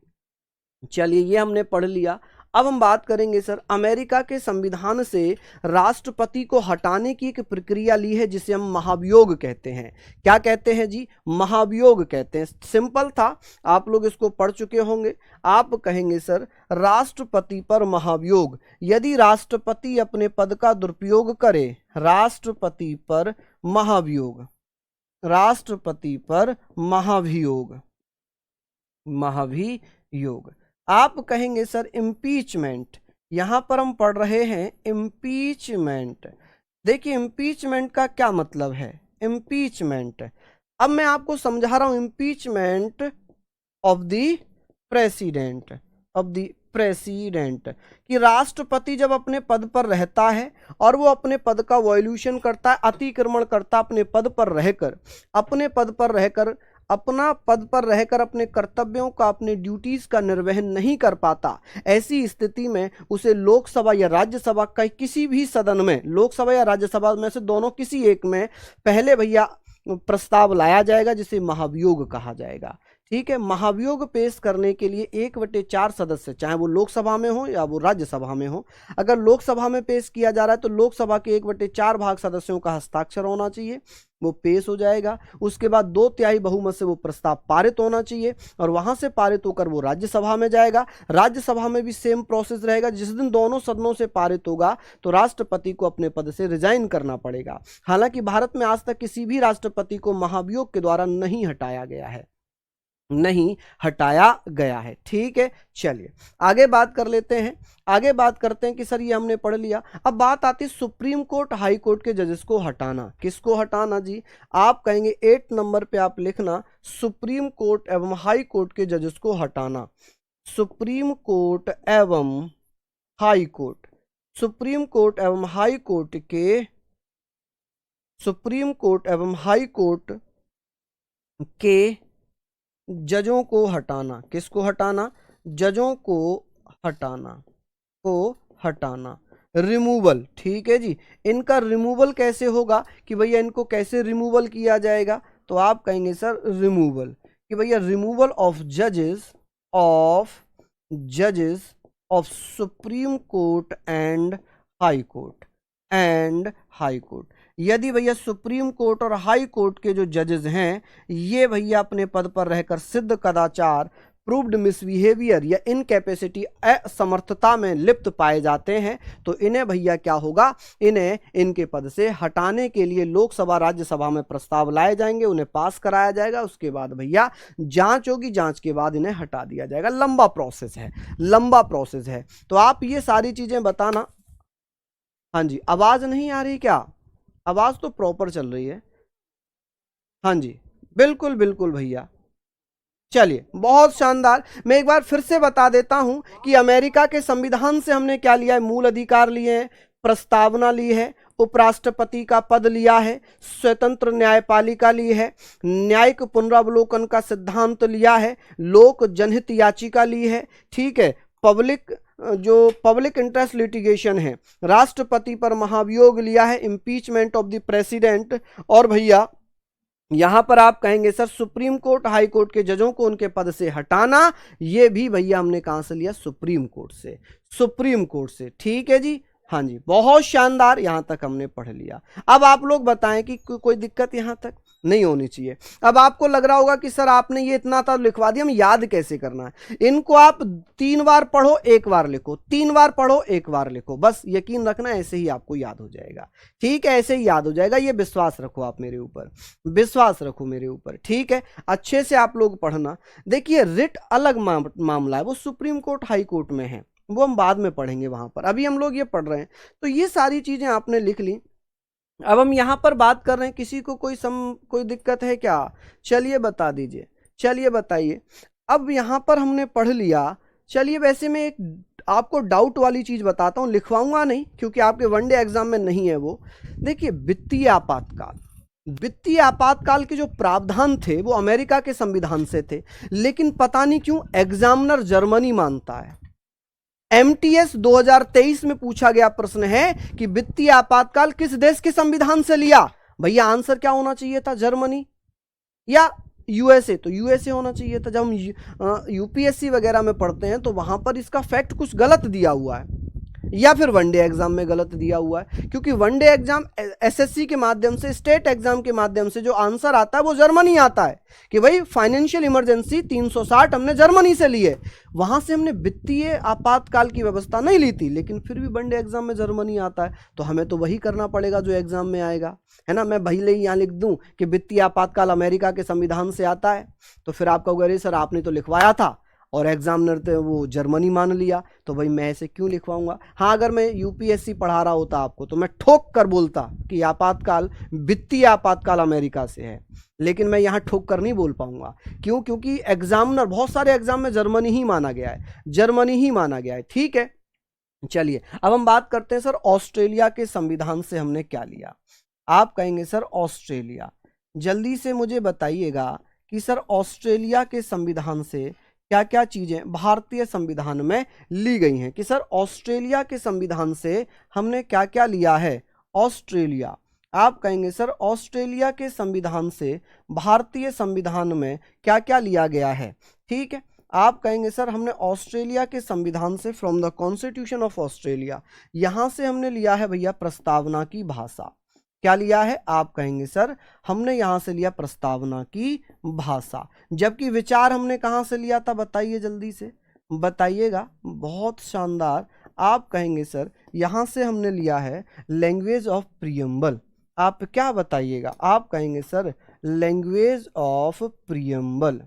Speaker 1: चलिए ये हमने पढ़ लिया। अब हम बात करेंगे सर अमेरिका के संविधान से राष्ट्रपति को हटाने की एक प्रक्रिया ली है जिसे हम महाभियोग कहते हैं। क्या कहते हैं जी? महाभियोग कहते हैं। सिंपल था, आप लोग इसको पढ़ चुके होंगे। आप कहेंगे सर राष्ट्रपति पर महाभियोग, यदि राष्ट्रपति अपने पद का दुरुपयोग करे, राष्ट्रपति पर महाभियोग, राष्ट्रपति पर महाभियोग, महाभियोग। आप कहेंगे सर इम्पीचमेंट, यहां पर हम पढ़ रहे हैं इम्पीचमेंट। देखिए इम्पीचमेंट का क्या मतलब है? इम्पीचमेंट, अब मैं आपको समझा रहा हूं, impeachment of the president, of the president, कि राष्ट्रपति जब अपने पद पर रहता है और वो अपने पद का वॉल्यूशन करता है, अतिक्रमण करता, अपने पद पर रहकर, अपने पद पर रहकर, अपना पद पर रहकर अपने कर्तव्यों का, अपने ड्यूटीज का निर्वहन नहीं कर पाता, ऐसी स्थिति में उसे लोकसभा या राज्यसभा का किसी भी सदन में, लोकसभा या राज्यसभा में से दोनों किसी एक में पहले भैया प्रस्ताव लाया जाएगा जिसे महाभियोग कहा जाएगा, ठीक है। महाभियोग पेश करने के लिए 1/4 सदस्य, चाहे वो लोकसभा में हो या वो राज्यसभा में हो, अगर लोकसभा में पेश किया जा रहा है तो लोकसभा के 1/4 भाग सदस्यों का हस्ताक्षर होना चाहिए, वो पेश हो जाएगा। उसके बाद 2/3 बहुमत से वो प्रस्ताव पारित होना चाहिए और वहां से पारित होकर वो राज्यसभा में जाएगा। राज्यसभा में भी सेम प्रोसेस रहेगा। जिस दिन दोनों सदनों से पारित होगा तो राष्ट्रपति को अपने पद से रिजाइन करना पड़ेगा। हालांकि भारत में आज तक किसी भी राष्ट्रपति को महाभियोग के द्वारा नहीं हटाया गया है, नहीं हटाया गया है, ठीक है। चलिए आगे बात कर लेते हैं। आगे बात करते हैं कि सर ये हमने पढ़ लिया। अब बात आती है सुप्रीम कोर्ट हाई कोर्ट के जजेस को हटाना। किसको हटाना जी? आप कहेंगे 8 नंबर पे आप लिखना सुप्रीम कोर्ट एवं हाई कोर्ट के जजेस को हटाना। सुप्रीम कोर्ट एवं हाई कोर्ट, सुप्रीम कोर्ट एवं हाई कोर्ट के, सुप्रीम कोर्ट एवं हाई कोर्ट के जजों को हटाना। किसको हटाना? जजों को हटाना, को हटाना, रिमूवल, ठीक है जी। इनका रिमूवल कैसे होगा कि भैया इनको कैसे रिमूवल किया जाएगा? तो आप कहेंगे सर रिमूवल, कि भैया रिमूवल ऑफ जजेस, ऑफ जजेस of supreme court and high court, and high court. यदि भैया सुप्रीम कोर्ट और हाई कोर्ट के जो जजेस हैं ये भैया अपने पद पर रहकर सिद्ध कदाचार, प्रूव्ड मिसबिहेवियर या इनकैपेसिटी, असमर्थता में लिप्त पाए जाते हैं तो इन्हें भैया क्या होगा, इन्हें इनके पद से हटाने के लिए लोकसभा राज्यसभा में प्रस्ताव लाए जाएंगे, उन्हें पास कराया जाएगा, उसके बाद भैया जांच होगी, जांच के बाद इन्हें हटा दिया जाएगा। लंबा प्रोसेस है, लंबा प्रोसेस है। तो आप ये सारी चीजें बताना। हाँ जी, आवाज नहीं आ रही क्या? आवाज तो प्रॉपर चल रही है। हाँ जी, बिल्कुल बिल्कुल भैया। चलिए, बहुत शानदार। मैं एक बार फिर से बता देता हूं कि अमेरिका के संविधान से हमने क्या लिया है, मूल अधिकार लिए हैं, प्रस्तावना ली है, उपराष्ट्रपति का पद लिया है, स्वतंत्र न्यायपालिका ली है, न्यायिक पुनरावलोकन का सिद्धांत लिया है, लोक जनहित याचिका ली है, ठीक है, पब्लिक इंटरेस्ट लिटिगेशन है, राष्ट्रपति पर महाभियोग लिया है, इम्पीचमेंट ऑफ द प्रेसिडेंट, और भैया यहां पर आप कहेंगे sir supreme court high court के जजों को उनके पद से हटाना, ये भी भैया हमने कहां से लिया, सुप्रीम कोर्ट से, सुप्रीम कोर्ट से, ठीक है जी। हाँ जी, बहुत शानदार, यहां तक हमने पढ़ लिया। अब आप लोग बताएं कि कोई दिक्कत यहां तक नहीं होनी चाहिए। अब आपको लग रहा होगा कि सर आपने ये इतना तो लिखवा दिया, हम याद कैसे करना है? इनको आप 3 बार पढ़ो, 1 बार लिखो, 3 बार पढ़ो, 1 बार लिखो, बस यकीन रखना ऐसे ही आपको याद हो जाएगा, ठीक है, ऐसे ही याद हो जाएगा। ये विश्वास रखो आप मेरे ऊपर, विश्वास रखो मेरे ऊपर, ठीक है, अच्छे से आप लोग पढ़ना। देखिए रिट अलग मामला है, वो सुप्रीम कोर्ट हाई कोर्ट में है, वो हम बाद में पढ़ेंगे वहां पर, अभी हम लोग ये पढ़ रहे हैं। तो ये सारी चीजें आपने लिख ली। अब हम यहां पर बात कर रहे हैं, किसी को कोई दिक्कत है क्या? चलिए बता दीजिए, चलिए बताइए। अब यहां पर हमने पढ़ लिया। चलिए वैसे मैं एक आपको डाउट वाली चीज बताता हूं, लिखवाऊंगा नहीं क्योंकि आपके वनडे एग्जाम में नहीं है वो। देखिए वित्तीय आपातकाल, वित्तीय आपातकाल के जो प्रावधान थे वो अमेरिका के संविधान से थे, लेकिन पता नहीं क्यों एग्जामिनर जर्मनी मानता है। MTS 2023 में पूछा गया प्रश्न है कि वित्तीय आपातकाल किस देश के संविधान से लिया? भैया आंसर क्या होना चाहिए था, जर्मनी या USA? तो USA होना चाहिए था। जब हम UPSC वगैरह में पढ़ते हैं तो वहां पर इसका फैक्ट कुछ गलत दिया हुआ है, या फिर वनडे एग्जाम में गलत दिया हुआ है, क्योंकि वनडे एग्जाम SSC के माध्यम से, स्टेट एग्जाम के माध्यम से जो आंसर आता है वो जर्मनी आता है कि भाई फाइनेंशियल इमरजेंसी 360 हमने जर्मनी से ली है, वहां से हमने वित्तीय आपातकाल की व्यवस्था नहीं ली थी, लेकिन फिर भी वनडे एग्जाम में जर्मनी आता है, तो हमें तो वही करना पड़ेगा जो एग्जाम में आएगा, है ना। मैं भले ही यहाँ लिख दूं कि वित्तीय आपातकाल अमेरिका के संविधान से आता है, तो फिर आप कहोगे अरे सर आपने तो लिखवाया था और एग्जामिनर ने वो जर्मनी मान लिया, तो भाई मैं ऐसे क्यों लिखवाऊंगा। हाँ, अगर मैं UPSC पढ़ा रहा होता आपको तो मैं ठोक कर बोलता कि आपातकाल, वित्तीय आपातकाल अमेरिका से है, लेकिन मैं यहाँ ठोक कर नहीं बोल पाऊंगा। क्यों? क्योंकि एग्जामिनर, बहुत सारे एग्जाम में जर्मनी ही माना गया है, जर्मनी ही माना गया है, ठीक है। चलिए अब हम बात करते हैं सर ऑस्ट्रेलिया के संविधान से हमने क्या लिया। आप कहेंगे सर ऑस्ट्रेलिया, जल्दी से मुझे बताइएगा कि सर ऑस्ट्रेलिया के संविधान से क्या क्या चीजें भारतीय संविधान में ली गई हैं, कि सर ऑस्ट्रेलिया के संविधान से हमने क्या क्या लिया है। ऑस्ट्रेलिया, आप कहेंगे सर ऑस्ट्रेलिया के संविधान से भारतीय संविधान में क्या क्या लिया गया है, ठीक है। आप कहेंगे सर हमने ऑस्ट्रेलिया के संविधान से, from the constitution of Australia, यहां से हमने लिया है भैया प्रस्तावना की भाषा। क्या लिया है? आप कहेंगे सर हमने यहां से लिया प्रस्तावना की भाषा। जबकि विचार हमने कहां से लिया था, बताइए जल्दी से बताइएगा, बहुत शानदार। आप कहेंगे सर यहां से हमने लिया है लैंग्वेज ऑफ प्रियम्बल। आप क्या बताइएगा? आप कहेंगे sir language of preamble,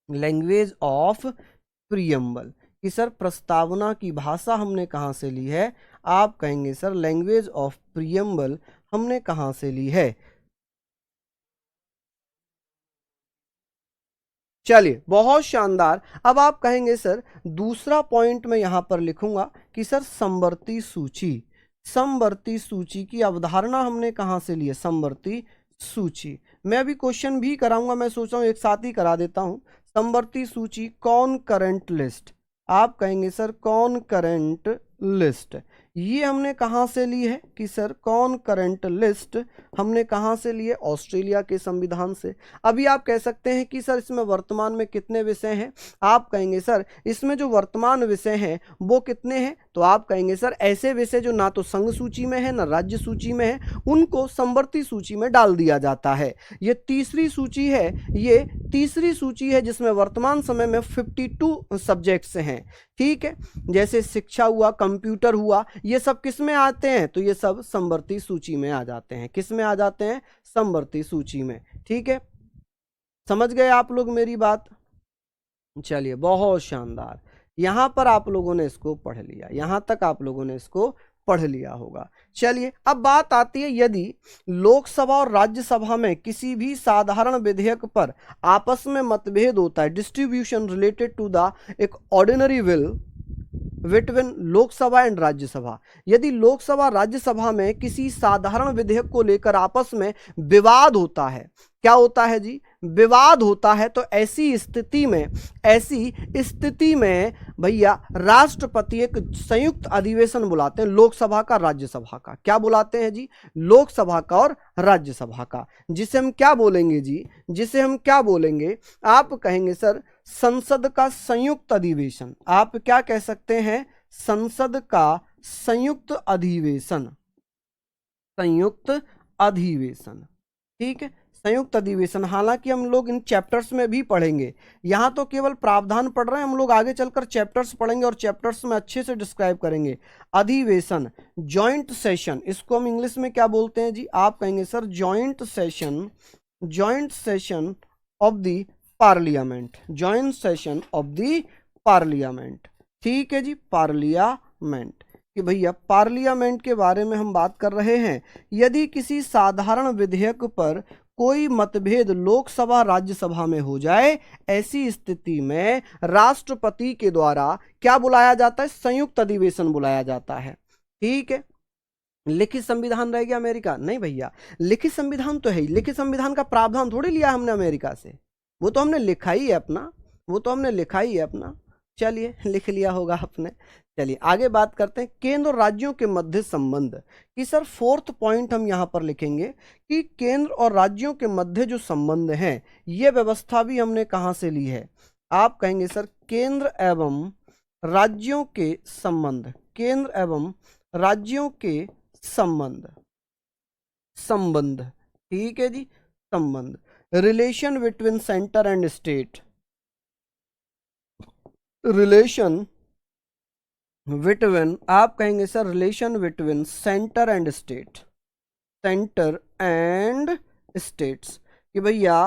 Speaker 1: language of preamble, कि सर प्रस्तावना की भाषा हमने कहां से ली है। आप कहेंगे सर लैंग्वेज ऑफ प्रियम्बल हमने कहां से ली है। चलिए बहुत शानदार। अब आप कहेंगे सर दूसरा पॉइंट मैं यहां पर लिखूंगा कि सर समवर्ती सूची, समवर्ती सूची की अवधारणा हमने कहां से ली है, समवर्ती सूची। मैं अभी क्वेश्चन भी कराऊंगा, मैं सोच रहा हूं एक साथ ही करा देता हूं। समवर्ती सूची, कॉनकरेंट लिस्ट, आप कहेंगे सर कॉनकरेंट लिस्ट, ये हमने कहां से ली है, कि सर कॉनकरेंट लिस्ट हमने कहां से ली है, ऑस्ट्रेलिया के संविधान से। अभी आप कह सकते हैं कि सर इसमें वर्तमान में कितने विषय हैं। आप कहेंगे सर इसमें जो वर्तमान विषय हैं वो कितने हैं, तो आप कहेंगे सर ऐसे विषय जो ना तो संघ सूची में है ना राज्य सूची में है, उनको समवर्ती सूची में डाल दिया जाता है। ये तीसरी सूची है, ये तीसरी सूची है जिसमें वर्तमान समय में 52 सब्जेक्ट्स हैं, ठीक है। जैसे शिक्षा हुआ, कंप्यूटर हुआ, ये सब किस में आते हैं, तो ये सब समवर्ती सूची में आ जाते हैं। किस में आ जाते हैं, समवर्ती सूची में, ठीक है। समझ गए आप लोग मेरी बात? चलिए, बहुत शानदार। यहां पर आप लोगों ने इसको पढ़ लिया, यहां तक आप लोगों ने इसको पढ़ लिया होगा। चलिए, अब बात आती है, यदि लोकसभा और राज्यसभा में किसी भी साधारण विधेयक पर आपस में मतभेद होता है, डिस्ट्रीब्यूशन रिलेटेड टू द एक ordinary will between Lok Sabha and Rajya Sabha, यदि लोकसभा राज्यसभा में किसी साधारण विधेयक को लेकर आपस में विवाद होता है, क्या होता है जी, विवाद होता है, तो ऐसी स्थिति में भैया राष्ट्रपति एक संयुक्त अधिवेशन बुलाते हैं, लोकसभा का, राज्यसभा का। क्या बुलाते हैं जी, लोकसभा का और राज्यसभा का, जिसे हम क्या बोलेंगे जी, जिसे हम क्या बोलेंगे, आप कहेंगे सर संसद का संयुक्त अधिवेशन। आप क्या कह सकते हैं, संसद का संयुक्त अधिवेशन, संयुक्त अधिवेशन, ठीक है, संयुक्त अधिवेशन। हालांकि हम लोग इन चैप्टर्स में भी पढ़ेंगे, यहां तो केवल प्रावधान पढ़ रहे हैं, हम लोग आगे चलकर चैप्टर्स पढ़ेंगे और चैप्टर्स में अच्छे से डिस्क्राइब करेंगे। अधिवेशन, जॉइंट सेशन, इसको हम इंग्लिश में क्या बोलते हैं जी, आप कहेंगे sir joint session, joint session of the parliament, joint session of the parliament, ठीक है जी, पार्लियामेंट, कि भैया पार्लियामेंट के बारे में हम बात कर रहे हैं। यदि किसी साधारण विधेयक पर कोई मतभेद लोकसभा राज्यसभा में हो जाए, ऐसी स्थिति में राष्ट्रपति के द्वारा क्या बुलाया जाता है, संयुक्त अधिवेशन बुलाया जाता है, ठीक है। लिखित संविधान रह गया अमेरिका, नहीं भैया, लिखित संविधान तो है ही, लिखित संविधान का प्रावधान थोड़ी लिया हमने अमेरिका से, वो तो हमने लिखा ही है अपना, वो तो हमने लिखा ही है अपना। चलिए, लिख लिया होगा आपने। चलिए आगे बात करते हैं, केंद्र और राज्यों के मध्य संबंध की सर फोर्थ पॉइंट हम यहां पर लिखेंगे कि केंद्र और राज्यों के मध्य जो संबंध है, ये व्यवस्था भी हमने कहां से ली है, आप कहेंगे सर केंद्र एवं राज्यों के संबंध, केंद्र एवं राज्यों के संबंध, संबंध, ठीक है जी, संबंध, relation between centre and state, relation between, आप कहेंगे sir relation between centre and state, centre and states, कि भैया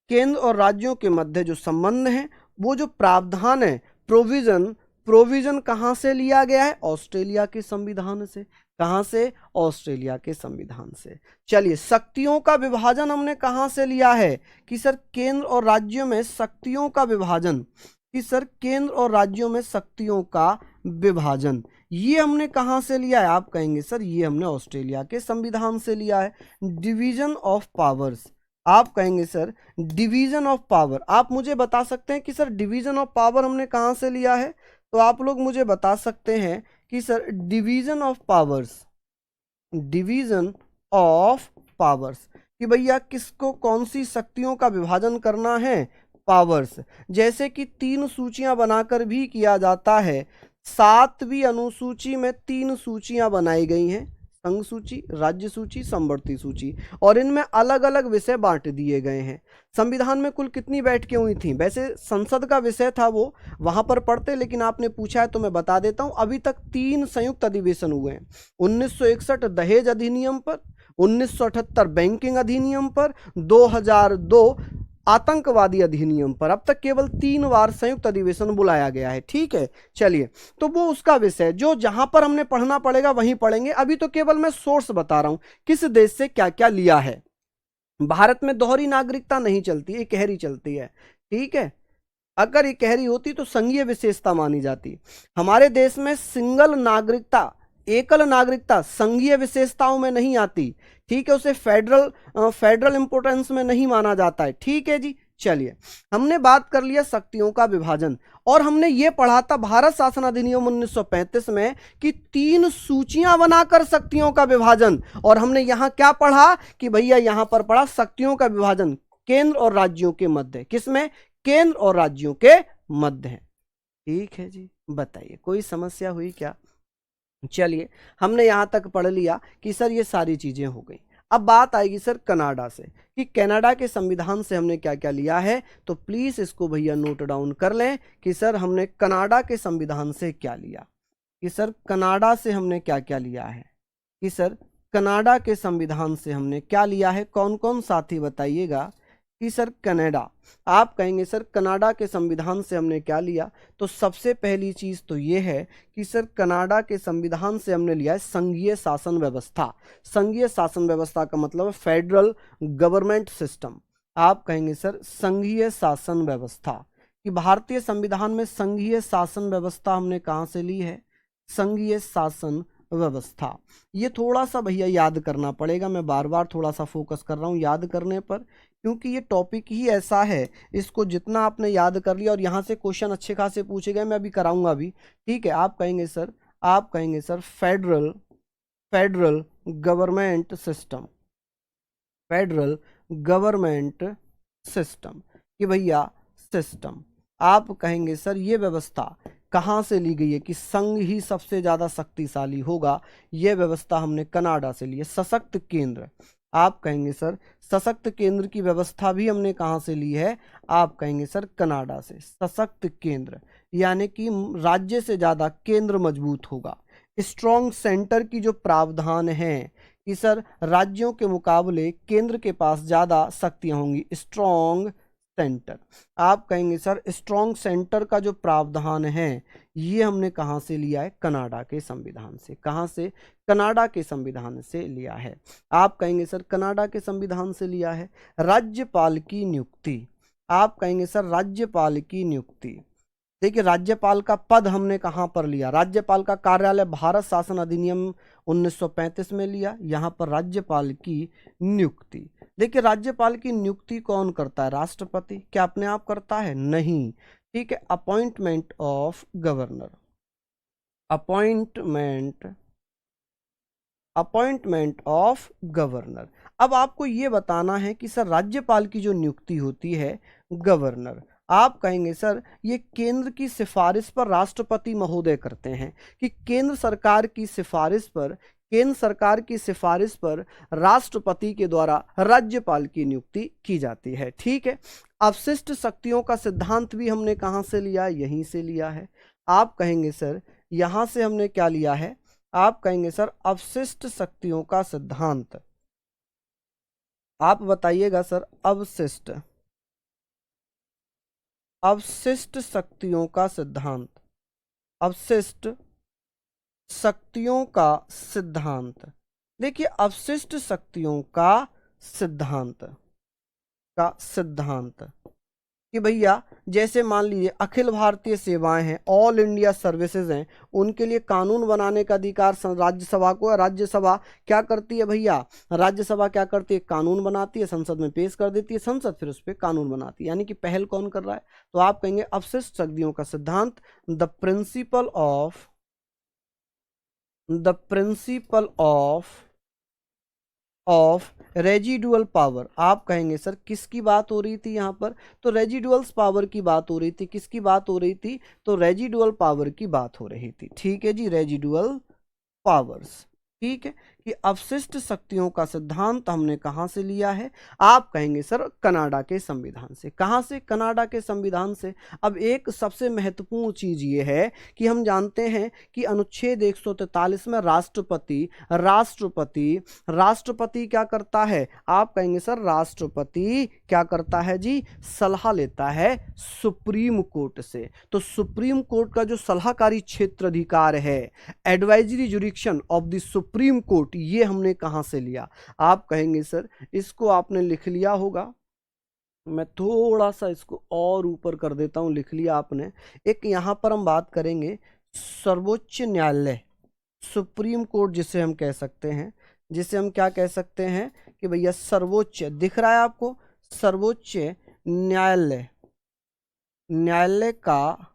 Speaker 1: केंद्र और राज्यों के मध्य जो संबंध है, वो जो प्रावधान है, प्रोविजन कहां से लिया गया है, ऑस्ट्रेलिया के संविधान से। कहां से, ऑस्ट्रेलिया के संविधान से। चलिए, शक्तियों का विभाजन हमने कहां से लिया है, कि सर केंद्र और राज्यों में शक्तियों का विभाजन, कि सर केंद्र और राज्यों में शक्तियों का विभाजन, ये हमने कहां से लिया है, आप कहेंगे सर ये हमने ऑस्ट्रेलिया के संविधान से लिया है। डिवीजन ऑफ पावर्स, आप कहेंगे सर डिवीजन ऑफ पावर, आप मुझे बता सकते हैं कि सर डिवीजन ऑफ पावर हमने कहां से लिया है, तो आप लोग मुझे बता सकते हैं कि sir division of powers, division of powers, कि भैया किसको कौन सी शक्तियों का विभाजन करना है, पावर्स। जैसे कि 3 सूचियां बनाकर भी किया जाता है, 7वीं अनुसूची में 3 सूचियां बनाई गई हैं, संघ सूची, राज्य सूची, समवर्ती सूची, और इनमें अलग अलग विषय बांट दिए गए हैं। संविधान में कुल कितनी बैठकें हुई थी, वैसे संसद का विषय था वो, वहां पर पढ़ते, लेकिन आपने पूछा है तो मैं बता देता हूं। अभी तक 3 संयुक्त अधिवेशन हुए हैं, 1961 दहेज अधिनियम पर, 1978 बैंकिंग अधिनियम पर, 2002 आतंकवादी अधिनियम पर। अब तक केवल 3 बार संयुक्त अधिवेशन बुलाया गया है, ठीक है। चलिए, तो वो उसका विषय जो जहां पर हमने पढ़ना पड़ेगा वहीं पढ़ेंगे। अभी तो केवल मैं सोर्स बता रहा हूं, किस देश से क्या क्या लिया है। भारत में दोहरी नागरिकता नहीं चलती, इकहरी चलती है, ठीक है। अगर इकहरी होती तो संघीय विशेषता मानी जाती। हमारे देश में सिंगल नागरिकता, एकल नागरिकता संघीय विशेषताओं में नहीं आती, ठीक है, उसे फेडरल इंपोर्टेंस में नहीं माना जाता है, ठीक है जी। चलिए, हमने बात कर लिया शक्तियों का विभाजन, और हमने ये पढ़ा था भारत शासन अधिनियम 1935 में कि 3 सूचियां बनाकर शक्तियों का विभाजन, और हमने यहां क्या पढ़ा कि भैया यहां पर पढ़ा शक्तियों का विभाजन केंद्र और राज्यों के मध्य, किसमें, केंद्र और राज्यों के मध्य है, ठीक है जी। बताइए कोई समस्या हुई क्या? चलिए, हमने यहां तक पढ़ लिया कि सर ये सारी चीजें हो गई। अब बात आएगी सर कनाडा से, कि कनाडा के संविधान से हमने क्या क्या लिया है। तो प्लीज इसको भैया नोट डाउन कर लें कि सर हमने कनाडा के संविधान से क्या लिया, कि सर कनाडा से हमने क्या क्या लिया है, कि सर कनाडा के संविधान से हमने क्या लिया है। कौन कौन साथी बताइएगा कि सर कनाडा, आप कहेंगे सर कनाडा के संविधान से हमने क्या लिया। तो सबसे पहली चीज तो ये है कि सर कनाडा के संविधान से हमने लिया है संघीय शासन व्यवस्था। संघीय शासन व्यवस्था का मतलब है फेडरल गवर्नमेंट सिस्टम। आप कहेंगे सर संघीय शासन व्यवस्था, कि भारतीय संविधान में संघीय शासन व्यवस्था हमने कहाँ से ली है, संघीय शासन व्यवस्था। ये थोड़ा सा भैया याद करना पड़ेगा, मैं बार बार थोड़ा सा फोकस कर रहा हूँ याद करने पर, क्योंकि ये टॉपिक ही ऐसा है, इसको जितना आपने याद कर लिया, और यहाँ से क्वेश्चन अच्छे खासे पूछे गए, मैं अभी कराऊंगा भी, ठीक है। आप कहेंगे sir federal government system, federal government system, कि भैया सिस्टम। आप कहेंगे सर ये व्यवस्था कहाँ से ली गई है, कि संघ ही सबसे ज़्यादा शक्तिशाली होगा, ये व्यवस्था हमने कनाडा से ली है। सशक्त केंद्र, आप कहेंगे सर सशक्त केंद्र की व्यवस्था भी हमने कहाँ से ली है, आप कहेंगे सर कनाडा से। सशक्त केंद्र यानी कि राज्य से ज़्यादा केंद्र मजबूत होगा। स्ट्रॉन्ग सेंटर की जो प्रावधान है कि सर राज्यों के मुकाबले केंद्र के पास ज़्यादा शक्तियाँ होंगी। स्ट्रॉन्ग सेंटर, आप कहेंगे सर स्ट्रॉन्ग सेंटर का जो प्रावधान है ये हमने कहाँ से लिया है, कनाडा के संविधान से। कहाँ से, कनाडा के संविधान से लिया है। आप कहेंगे सर कनाडा के संविधान से लिया है। राज्यपाल की नियुक्ति, आप कहेंगे सर राज्यपाल की नियुक्ति। देखिए राज्यपाल का पद हमने कहाँ पर लिया, राज्यपाल का कार्यालय भारत शासन अधिनियम 1935 में लिया। यहाँ पर राज्यपाल की नियुक्ति, देखिए राज्यपाल की नियुक्ति कौन करता है, राष्ट्रपति। क्या अपने आप करता है, नहीं, ठीक है। Appointment of governor, appointment of governor. अब आपको ये बताना है कि सर राज्यपाल की जो नियुक्ति होती है गवर्नर, आप कहेंगे सर ये केंद्र की सिफारिश पर राष्ट्रपति महोदय करते हैं, कि केंद्र सरकार की सिफारिश पर राष्ट्रपति के द्वारा राज्यपाल की नियुक्ति की जाती है, ठीक है। अवशिष्ट शक्तियों का सिद्धांत भी हमने कहाँ से लिया, यहीं से लिया है। आप कहेंगे सर यहां से हमने क्या लिया है, आप कहेंगे सर अवशिष्ट शक्तियों का सिद्धांत। आप बताइएगा सर अवशिष्ट शक्तियों का सिद्धांत, अवशिष्ट शक्तियों का सिद्धांत। देखिए अवशिष्ट शक्तियों का सिद्धांत कि भैया जैसे मान लीजिए अखिल भारतीय सेवाएं हैं, ऑल इंडिया सर्विसेज हैं, उनके लिए कानून बनाने का अधिकार राज्यसभा को है। राज्यसभा क्या करती है भैया, राज्यसभा क्या करती है, कानून बनाती है, संसद में पेश कर देती है, संसद फिर उस पर कानून बनाती है, यानी कि पहल कौन कर रहा है। तो आप कहेंगे अवशिष्ट शक्तियों का सिद्धांत, the principle of residual power. आप कहेंगे सर किसकी बात हो रही थी यहाँ पर, तो रेजिडुअल्स पावर की बात हो रही थी। किसकी बात हो रही थी, तो रेजिडुअल पावर की बात हो रही थी, ठीक है जी, रेजिडुअल पावर्स, ठीक है। कि अवशिष्ट शक्तियों का सिद्धांत हमने कहां से लिया है, आप कहेंगे सर कनाडा के संविधान से। कहां से, कनाडा के संविधान से। अब एक सबसे महत्वपूर्ण चीज ये है कि हम जानते हैं कि अनुच्छेद 143 में राष्ट्रपति क्या करता है, आप कहेंगे सर राष्ट्रपति क्या करता है जी, सलाह लेता है सुप्रीम कोर्ट से। तो सुप्रीम कोर्ट का जो सलाहकारी क्षेत्र अधिकार है, advisory jurisdiction of the supreme court, ये हमने कहां से लिया। आप कहेंगे सर इसको आपने लिख लिया होगा, मैं थोड़ा सा इसको और ऊपर कर देता हूं, लिख लिया आपने। एक यहां पर हम बात करेंगे सर्वोच्च न्यायालय, सुप्रीम कोर्ट जिसे हम कह सकते हैं, जिसे हम क्या कह सकते हैं कि भैया सर्वोच्च, दिख रहा है आपको, सर्वोच्च न्यायालय का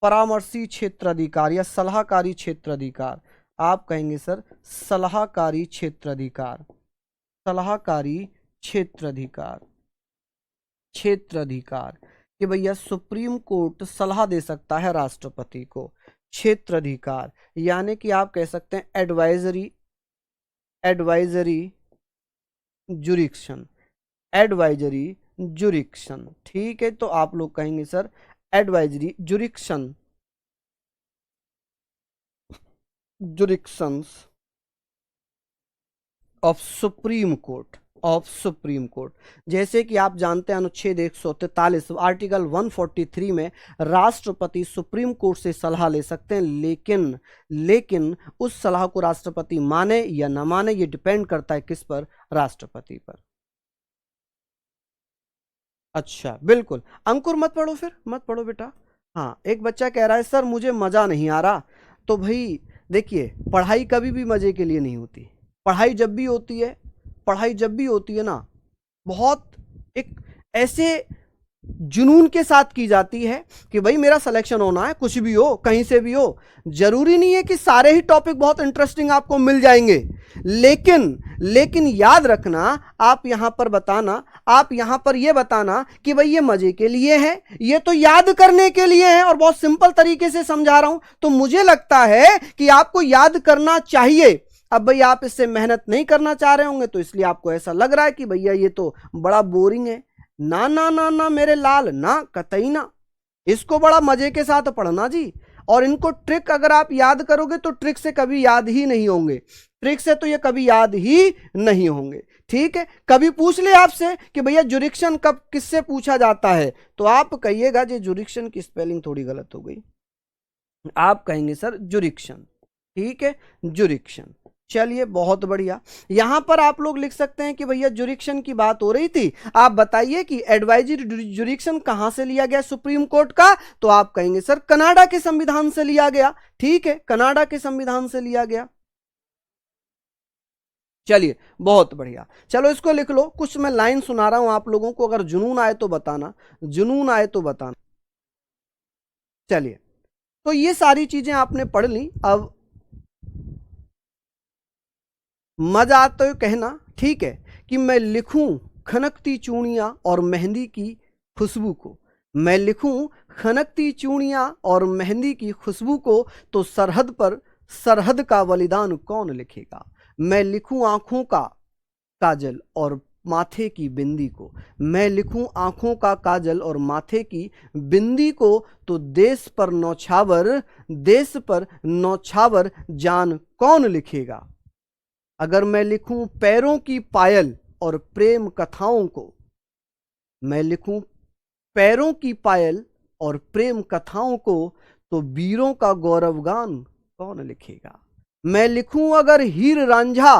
Speaker 1: परामर्शी क्षेत्र अधिकार या सलाहकारी क्षेत्र अधिकार। आप कहेंगे सर सलाहकारी क्षेत्र अधिकार, कि भैया सुप्रीम कोर्ट सलाह दे सकता है राष्ट्रपति को। क्षेत्र अधिकार यानी कि आप कह सकते हैं एडवाइजरी जुरिक्शन, एडवाइजरी जुरिक्शन, ठीक है। तो आप लोग कहेंगे sir advisory jurisdiction, jurisdictions of supreme court, of supreme court. जैसे कि आप जानते हैं अनुच्छेद 143 आर्टिकल 143 में राष्ट्रपति सुप्रीम कोर्ट से सलाह ले सकते हैं, लेकिन उस सलाह को राष्ट्रपति माने या न माने ये डिपेंड करता है किस पर, राष्ट्रपति पर। अच्छा बिल्कुल, अंकुर मत पढ़ो, फिर मत पढ़ो बेटा। हाँ, एक बच्चा कह रहा है सर मुझे मजा नहीं आ रहा। तो भाई देखिए, पढ़ाई कभी भी मजे के लिए नहीं होती। पढ़ाई जब भी होती है, पढ़ाई जब भी होती है ना, बहुत एक ऐसे जुनून के साथ की जाती है कि भाई मेरा सिलेक्शन होना है, कुछ भी हो, कहीं से भी हो। जरूरी नहीं है कि सारे ही टॉपिक बहुत इंटरेस्टिंग आपको मिल जाएंगे, लेकिन याद रखना, आप यहां पर बताना, आप यहां पर यह बताना कि भाई ये मजे के लिए है, ये तो याद करने के लिए है, और बहुत सिंपल तरीके से समझा रहा हूं। तो मुझे लगता है कि आपको याद करना चाहिए। अब भाई आप इससे मेहनत नहीं करना चाह रहे होंगे, तो इसलिए आपको ऐसा लग रहा है कि भैया ये तो बड़ा बोरिंग है। ना ना ना ना मेरे लाल, ना कतई ना, इसको बड़ा मजे के साथ पढ़ना जी। और इनको ट्रिक अगर आप याद करोगे तो ट्रिक से कभी याद ही नहीं होंगे, ट्रिक से तो ये कभी याद ही नहीं होंगे, ठीक है। कभी पूछ ले आपसे कि भैया जुरिक्शन कब किससे पूछा जाता है, तो आप कहिएगा जी जुरिक्शन की स्पेलिंग थोड़ी गलत हो गई, आप कहेंगे सर जुरिक्शन, ठीक है, जुरिक्शन। चलिए बहुत बढ़िया। यहां पर आप लोग लिख सकते हैं कि भैया जुरिक्शन की बात हो रही थी, आप बताइए कि एडवाइजरी जुरिक्शन कहां से लिया गया सुप्रीम कोर्ट का, तो आप कहेंगे सर कनाडा के संविधान से लिया गया, ठीक है, कनाडा के संविधान से लिया गया। चलिए बहुत बढ़िया, चलो इसको लिख लो। कुछ मैं लाइन सुना रहा हूं आप लोगों को, अगर जुनून आए तो बताना, जुनून आए तो बताना। चलिए, तो ये सारी चीजें आपने पढ़ ली। अब मजा आता है कहना, ठीक है, कि मैं लिखूं खनकती चूड़ियां और मेहंदी की खुशबू को, मैं लिखूं खनकती चूड़ियां और मेहंदी की खुशबू को, तो सरहद पर सरहद का बलिदान कौन लिखेगा। मैं लिखूं आंखों का काजल और माथे की बिंदी को, मैं लिखूं आंखों का काजल और माथे की बिंदी को, तो देश पर नौछावर, देश पर नौछावर जान कौन लिखेगा। अगर मैं लिखूं पैरों की पायल और प्रेम कथाओं को, मैं लिखूं पैरों की पायल और प्रेम कथाओं को, तो वीरों का गौरवगान कौन लिखेगा। मैं लिखूं अगर हीर रांझा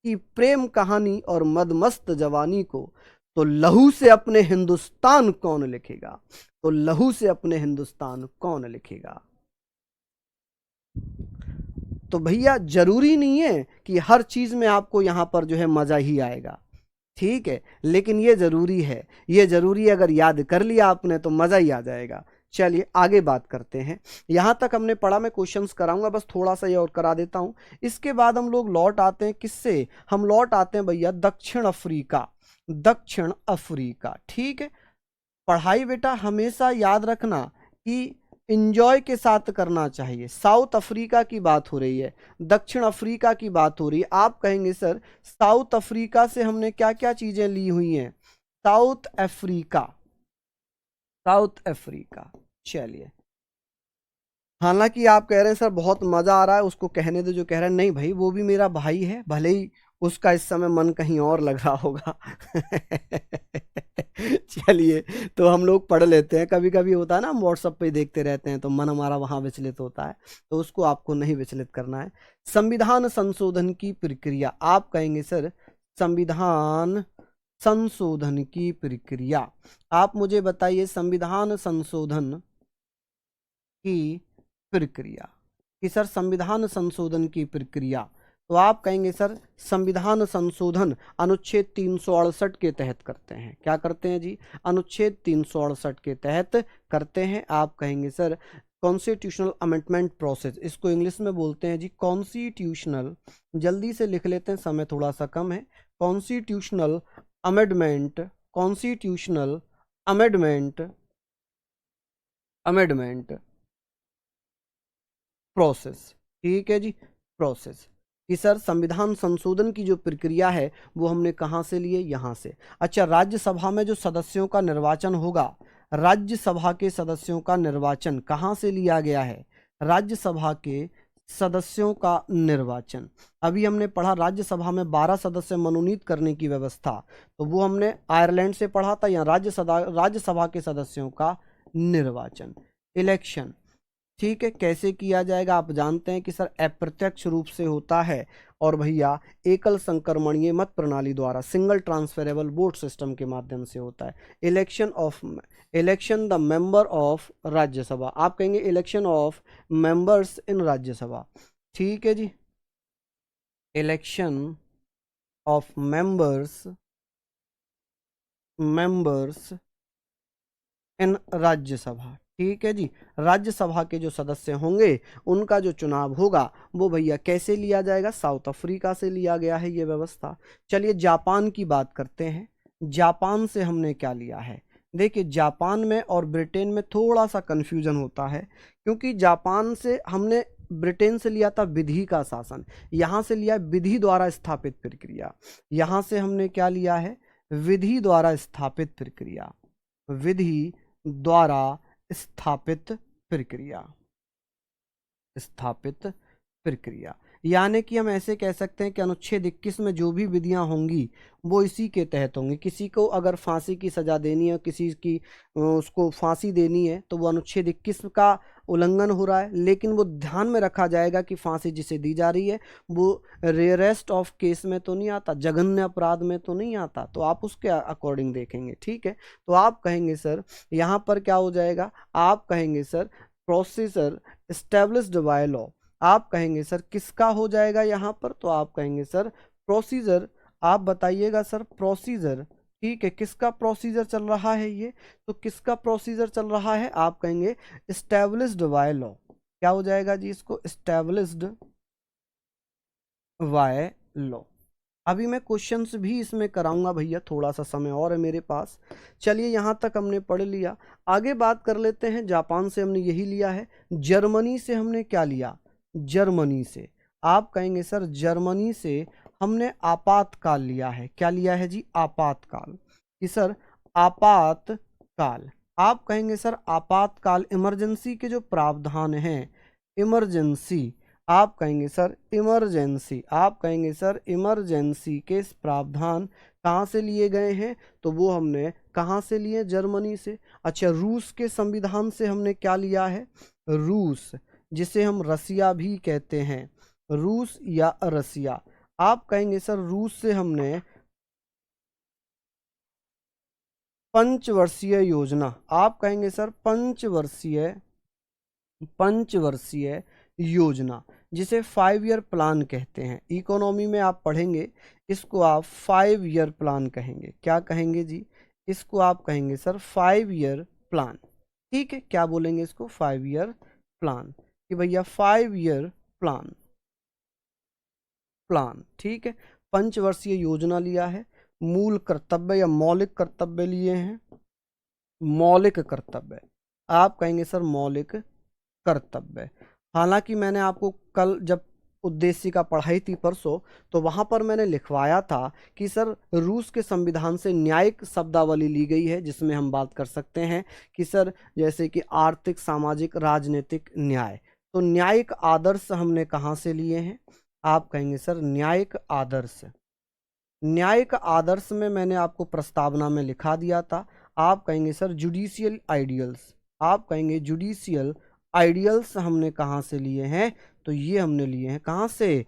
Speaker 1: की प्रेम कहानी और मदमस्त जवानी को, तो लहू से अपने हिंदुस्तान कौन लिखेगा, तो लहू से अपने हिंदुस्तान कौन लिखेगा। तो भैया जरूरी नहीं है कि हर चीज में आपको यहां पर जो है मजा ही आएगा, ठीक है, लेकिन ये जरूरी है, ये जरूरी है, अगर याद कर लिया आपने तो मजा ही आ जाएगा। चलिए आगे बात करते हैं। यहां तक हमने पढ़ा, मैं क्वेश्चंस कराऊंगा, बस थोड़ा सा ये और करा देता हूं। इसके बाद हम लोग लौट आते हैं किससे, हम लौट आते हैं भैया दक्षिण अफ्रीका, दक्षिण अफ्रीका, ठीक है। पढ़ाई बेटा हमेशा याद रखना कि इंजॉय के साथ करना चाहिए। साउथ अफ्रीका की बात हो रही है, दक्षिण अफ्रीका की बात हो रही है। आप कहेंगे सर साउथ अफ्रीका से हमने क्या क्या चीजें ली हुई हैं, साउथ अफ्रीका, साउथ अफ्रीका। चलिए, हालांकि आप कह रहे हैं सर बहुत मजा आ रहा है, उसको कहने दो जो कह रहा है, नहीं भाई वो भी मेरा भाई है, भले ही उसका इस समय मन कहीं और लग रहा होगा। चलिए, तो हम लोग पढ़ लेते हैं। कभी कभी होता है ना, हम व्हाट्सएप पे देखते रहते हैं तो मन हमारा वहां विचलित होता है, तो उसको आपको नहीं विचलित करना है। संविधान संशोधन की प्रक्रिया, आप कहेंगे सर संविधान संशोधन की प्रक्रिया। आप मुझे बताइए संविधान संशोधन की प्रक्रिया, कि सर संविधान संशोधन की प्रक्रिया, तो आप कहेंगे सर संविधान संशोधन अनुच्छेद 368 के तहत करते हैं। क्या करते हैं जी, अनुच्छेद 368 के तहत करते हैं। आप कहेंगे सर कॉन्स्टिट्यूशनल अमेंडमेंट प्रोसेस, इसको इंग्लिश में बोलते हैं जी कॉन्स्टिट्यूशनल, जल्दी से लिख लेते हैं समय थोड़ा सा कम है। Constitutional amendment, constitutional amendment, amendment process, ठीक है जी, प्रोसेस। कि सर संविधान संशोधन की जो प्रक्रिया है वो हमने कहाँ से लिए, यहाँ से। अच्छा, राज्यसभा में जो सदस्यों का निर्वाचन होगा, राज्यसभा के सदस्यों का निर्वाचन कहाँ से लिया गया है, राज्यसभा के सदस्यों का निर्वाचन। अभी हमने पढ़ा राज्यसभा में 12 सदस्य मनोनीत करने की व्यवस्था, तो वो हमने आयरलैंड से पढ़ा था। यहाँ राज्यसभा के सदस्यों का निर्वाचन, इलेक्शन, ठीक है। कैसे किया जाएगा आप जानते हैं कि सर अप्रत्यक्ष रूप से होता है, और भैया एकल संक्रमणीय मत प्रणाली द्वारा, सिंगल ट्रांसफरेबल वोट सिस्टम के माध्यम से होता है। Election the member of Rajya Sabha, आप कहेंगे election of members in Rajya Sabha, ठीक है जी। Election of members in Rajya Sabha, ठीक है जी। राज्यसभा के जो सदस्य होंगे उनका जो चुनाव होगा वो भैया कैसे लिया जाएगा, साउथ अफ्रीका से लिया गया है ये व्यवस्था। चलिए जापान की बात करते हैं। जापान से हमने क्या लिया है, देखिए जापान में और ब्रिटेन में थोड़ा सा कंफ्यूजन होता है, क्योंकि जापान से हमने ब्रिटेन से लिया था विधि का शासन, यहाँ से लिया विधि द्वारा स्थापित प्रक्रिया। यहाँ से हमने क्या लिया है, विधि द्वारा स्थापित प्रक्रिया, विधि द्वारा स्थापित प्रक्रिया। यानी कि हम ऐसे कह सकते हैं कि अनुच्छेद 21 में जो भी विधियां होंगी वो इसी के तहत होंगी। किसी को अगर फांसी की सजा देनी है, किसी की उसको फांसी देनी है, तो वो अनुच्छेद 21 का उल्लंघन हो रहा है, लेकिन वो ध्यान में रखा जाएगा कि फांसी जिसे दी जा रही है वो रेयरेस्ट ऑफ केस में तो नहीं आता, जघन्य अपराध में तो नहीं आता, तो आप उसके अकॉर्डिंग देखेंगे, ठीक है। तो आप कहेंगे सर यहाँ पर क्या हो जाएगा, आप कहेंगे sir procedure established by law, आप कहेंगे सर किसका हो जाएगा यहाँ पर, तो आप कहेंगे सर प्रोसीजर, आप बताइएगा सर प्रोसीजर, ठीक है। किसका प्रोसीजर चल रहा है ये, तो किसका प्रोसीजर चल रहा है, आप कहेंगे एस्टेब्लिश्ड बाय लॉ, क्या हो जाएगा जी इसको, एस्टेब्लिश्ड बाय लॉ। अभी मैं क्वेश्चंस भी इसमें कराऊंगा भैया, थोड़ा सा समय और है मेरे पास। चलिए यहाँ तक हमने पढ़ लिया, आगे बात कर लेते हैं। जापान से हमने यही लिया है। जर्मनी से हमने क्या लिया, जर्मनी से आप कहेंगे सर जर्मनी से हमने आपातकाल लिया है। क्या लिया है जी, आपातकाल, कि सर आपातकाल, आप कहेंगे सर आपातकाल इमरजेंसी के जो प्रावधान हैं, इमरजेंसी, आप कहेंगे सर इमरजेंसी, आप कहेंगे सर इमरजेंसी के प्रावधान कहाँ से लिए गए हैं, तो वो हमने कहाँ से लिए, जर्मनी से। अच्छा, रूस के संविधान से हमने क्या लिया है, रूस, जिसे हम रसिया भी कहते हैं, रूस या रसिया, आप कहेंगे सर रूस से हमने पंचवर्षीय योजना, आप कहेंगे सर पंचवर्षीय योजना, जिसे 5 ईयर प्लान कहते हैं। इकोनॉमी में आप पढ़ेंगे इसको, आप 5 ईयर प्लान कहेंगे। क्या कहेंगे जी, इसको आप कहेंगे सर 5 ईयर प्लान, ठीक है। क्या बोलेंगे इसको, 5 ईयर प्लान, कि भैया 5 ईयर प्लान, ठीक है। पंचवर्षीय योजना लिया है। मूल कर्तव्य या मौलिक कर्तव्य लिए हैं, मौलिक कर्तव्य, आप कहेंगे सर मौलिक कर्तव्य। हालांकि मैंने आपको कल जब उद्देशिका पढ़ाई थी परसों, तो वहां पर मैंने लिखवाया था कि सर रूस के संविधान से न्यायिक शब्दावली ली गई है, जिसमें हम बात कर सकते हैं कि सर जैसे कि आर्थिक, सामाजिक, राजनीतिक न्याय। तो न्यायिक आदर्श हमने कहाँ से लिए हैं, आप कहेंगे सर न्यायिक आदर्श। न्यायिक आदर्श में मैंने आपको प्रस्तावना में लिखा दिया था, आप कहेंगे सर जुडिशियल आइडियल्स, आप कहेंगे जुडिशियल आइडियल्स हमने कहाँ से लिए हैं, तो ये हमने लिए हैं कहाँ से,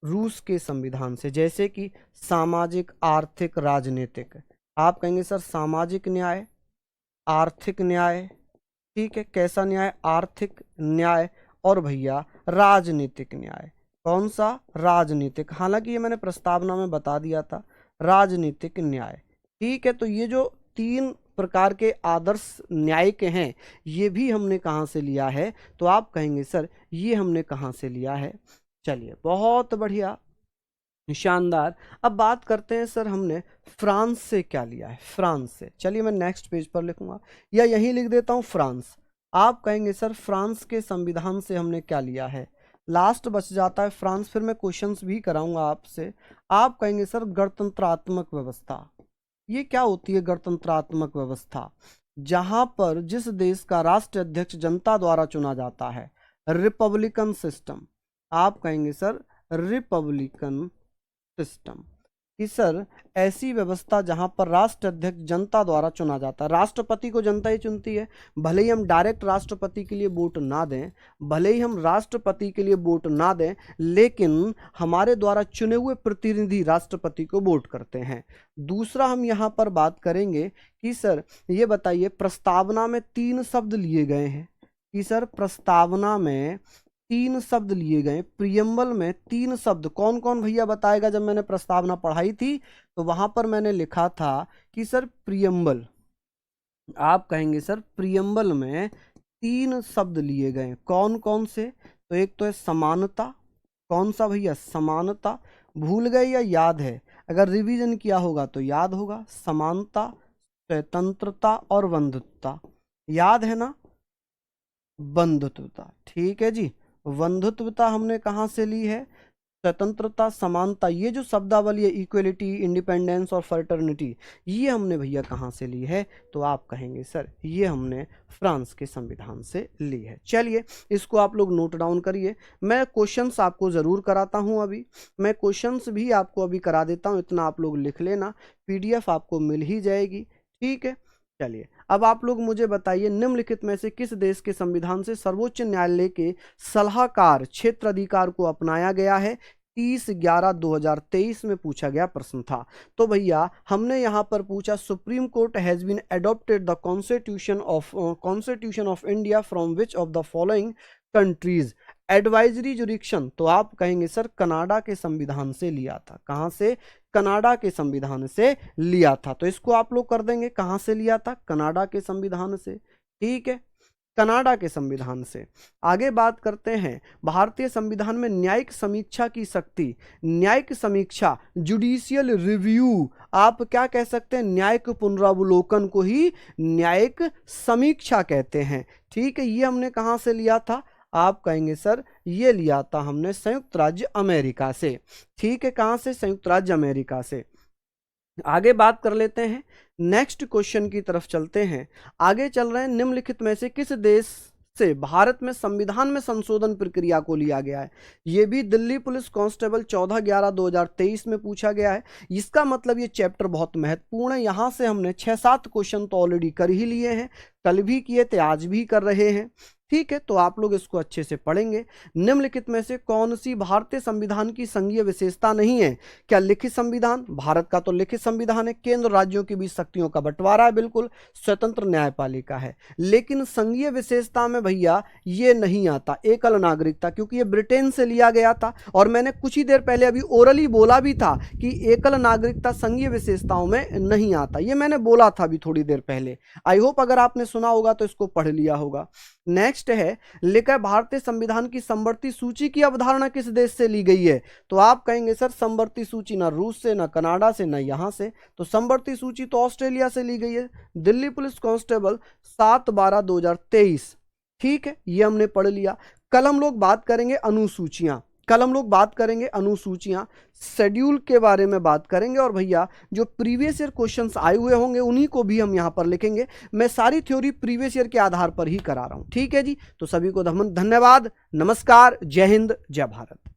Speaker 1: रूस के संविधान से। जैसे कि सामाजिक, आर्थिक, राजनीतिक, आप कहेंगे सर सामाजिक न्याय, आर्थिक न्याय, ठीक है। कैसा न्याय, आर्थिक न्याय, और भैया राजनीतिक न्याय, कौन सा, राजनीतिक। हालांकि ये मैंने प्रस्तावना में बता दिया था, राजनीतिक न्याय, ठीक है। तो ये जो 3 प्रकार के आदर्श न्याय के हैं, ये भी हमने कहाँ से लिया है, तो आप कहेंगे सर ये हमने कहाँ से लिया है। चलिए बहुत बढ़िया, शानदार। अब बात करते हैं सर हमने फ्रांस से क्या लिया है, फ्रांस से। चलिए मैं नेक्स्ट पेज पर लिखूंगा या यहीं लिख देता हूँ फ्रांस। आप कहेंगे सर फ्रांस के संविधान से हमने क्या लिया है, लास्ट बच जाता है फ्रांस। फिर मैं क्वेश्चंस भी कराऊंगा आपसे। आप कहेंगे सर गणतंत्रात्मक व्यवस्था, ये क्या होती है गणतंत्रात्मक व्यवस्था? जहां पर जिस देश का राष्ट्रीय अध्यक्ष जनता द्वारा चुना जाता है, रिपब्लिकन सिस्टम। आप कहेंगे सर रिपब्लिकन सिस्टम कि सर ऐसी व्यवस्था जहां पर राष्ट्र अध्यक्ष जनता द्वारा चुना जाता है। राष्ट्रपति को जनता ही चुनती है, भले ही हम डायरेक्ट राष्ट्रपति के लिए वोट ना दें, भले ही हम राष्ट्रपति के लिए वोट ना दें, लेकिन हमारे द्वारा चुने हुए प्रतिनिधि राष्ट्रपति को वोट करते हैं। दूसरा हम यहाँ पर बात करेंगे कि सर ये बताइए, प्रस्तावना में 3 शब्द लिए गए हैं कि सर प्रस्तावना में 3 शब्द लिए गए, प्रियम्बल में 3 शब्द। कौन कौन भैया बताएगा? जब मैंने प्रस्तावना पढ़ाई थी तो वहां पर मैंने लिखा था कि सर प्रियम्बल, आप कहेंगे सर प्रियम्बल में 3 शब्द लिए गए। कौन कौन से? तो एक तो है समानता। कौन सा भैया? समानता। भूल गए या याद है? अगर रिवीजन किया होगा तो याद होगा। समानता, स्वतंत्रता और बंधुत्वता, याद है ना? बंधुत्वता, ठीक है जी। बंधुत्वता हमने कहाँ से ली है? स्वतंत्रता, समानता, ये जो शब्दावली है, इक्वलिटी, इंडिपेंडेंस और फर्टर्निटी, ये हमने भैया कहाँ से ली है? तो आप कहेंगे सर ये हमने फ्रांस के संविधान से ली है। चलिए इसको आप लोग नोट डाउन करिए। मैं क्वेश्चंस आपको ज़रूर कराता हूँ, अभी मैं क्वेश्चंस भी आपको अभी करा देता हूँ, इतना आप लोग लिख लेना, पीडीएफ आपको मिल ही जाएगी, ठीक है। चलिए अब आप लोग मुझे बताइए, निम्नलिखित में से किस देश के संविधान से सर्वोच्च न्यायालय के सलाहकार क्षेत्र अधिकार को अपनाया गया है? 30/11/2023 में पूछा गया प्रश्न था। तो भैया हमने यहाँ पर पूछा, supreme court has been adopted the constitution of India from which of the following countries advisory jurisdiction. तो आप कहेंगे सर कनाडा के संविधान से लिया था। कहाँ से? कनाडा के संविधान से लिया था। तो इसको आप लोग कर देंगे, कहाँ से लिया था? कनाडा के संविधान से, ठीक है, कनाडा के संविधान से। आगे बात करते हैं, भारतीय संविधान में न्यायिक समीक्षा की शक्ति, न्यायिक समीक्षा, जुडिशियल रिव्यू, आप क्या कह सकते हैं? न्यायिक पुनरावलोकन को ही न्यायिक समीक्षा कहते हैं, ठीक है। ये हमने कहाँ से लिया था? आप कहेंगे सर ये लिया था हमने संयुक्त राज्य अमेरिका से, ठीक है। कहाँ से? संयुक्त राज्य अमेरिका से। आगे बात कर लेते हैं, नेक्स्ट क्वेश्चन की तरफ चलते हैं। आगे चल रहे हैं, निम्नलिखित में से किस देश से भारत में संविधान में संशोधन प्रक्रिया को लिया गया है? ये भी दिल्ली पुलिस कांस्टेबल 14/11/2023 में पूछा गया है। इसका मतलब ये चैप्टर बहुत महत्वपूर्ण है। यहां से हमने 6-7 क्वेश्चन तो ऑलरेडी कर ही लिए हैं, कल भी किए थे, आज भी कर रहे हैं, ठीक है। तो आप लोग इसको अच्छे से पढ़ेंगे। निम्नलिखित में से कौन सी भारतीय संविधान की संघीय विशेषता नहीं है? क्या लिखित संविधान? भारत का तो लिखित संविधान है, केंद्र राज्यों के बीच शक्तियों का बंटवारा है, बिल्कुल स्वतंत्र न्यायपालिका है। लेकिन संघीय विशेषता में भैया ये नहीं आता एकल नागरिकता, क्योंकि ये ब्रिटेन से लिया गया था। और मैंने कुछ ही देर पहले अभी ओरली बोला भी था कि एकल नागरिकता संघीय विशेषताओं में नहीं आता, ये मैंने बोला था अभी थोड़ी देर पहले। आई होप अगर आपने सुना होगा तो इसको पढ़ लिया होगा। नेक्स्ट है, लेकर भारतीय संविधान की समवर्ती सूची की अवधारणा किस देश से ली गई है? तो आप कहेंगे सर समवर्ती सूची ना रूस से, ना कनाडा से, ना यहां से। तो समवर्ती सूची तो ऑस्ट्रेलिया से ली गई है, दिल्ली पुलिस कांस्टेबल 7/12/2023, ठीक है, ये हमने पढ़ लिया। कल हम लोग बात करेंगे अनुसूचियां, कल हम लोग बात करेंगे अनुसूचियां, शेड्यूल के बारे में बात करेंगे। और भैया जो प्रीवियस ईयर क्वेश्चंस आए हुए होंगे उन्हीं को भी हम यहां पर लिखेंगे। मैं सारी थ्योरी प्रीवियस ईयर के आधार पर ही करा रहा हूं, ठीक है जी। तो सभी को धन्यवाद, नमस्कार, जय हिंद, जय भारत।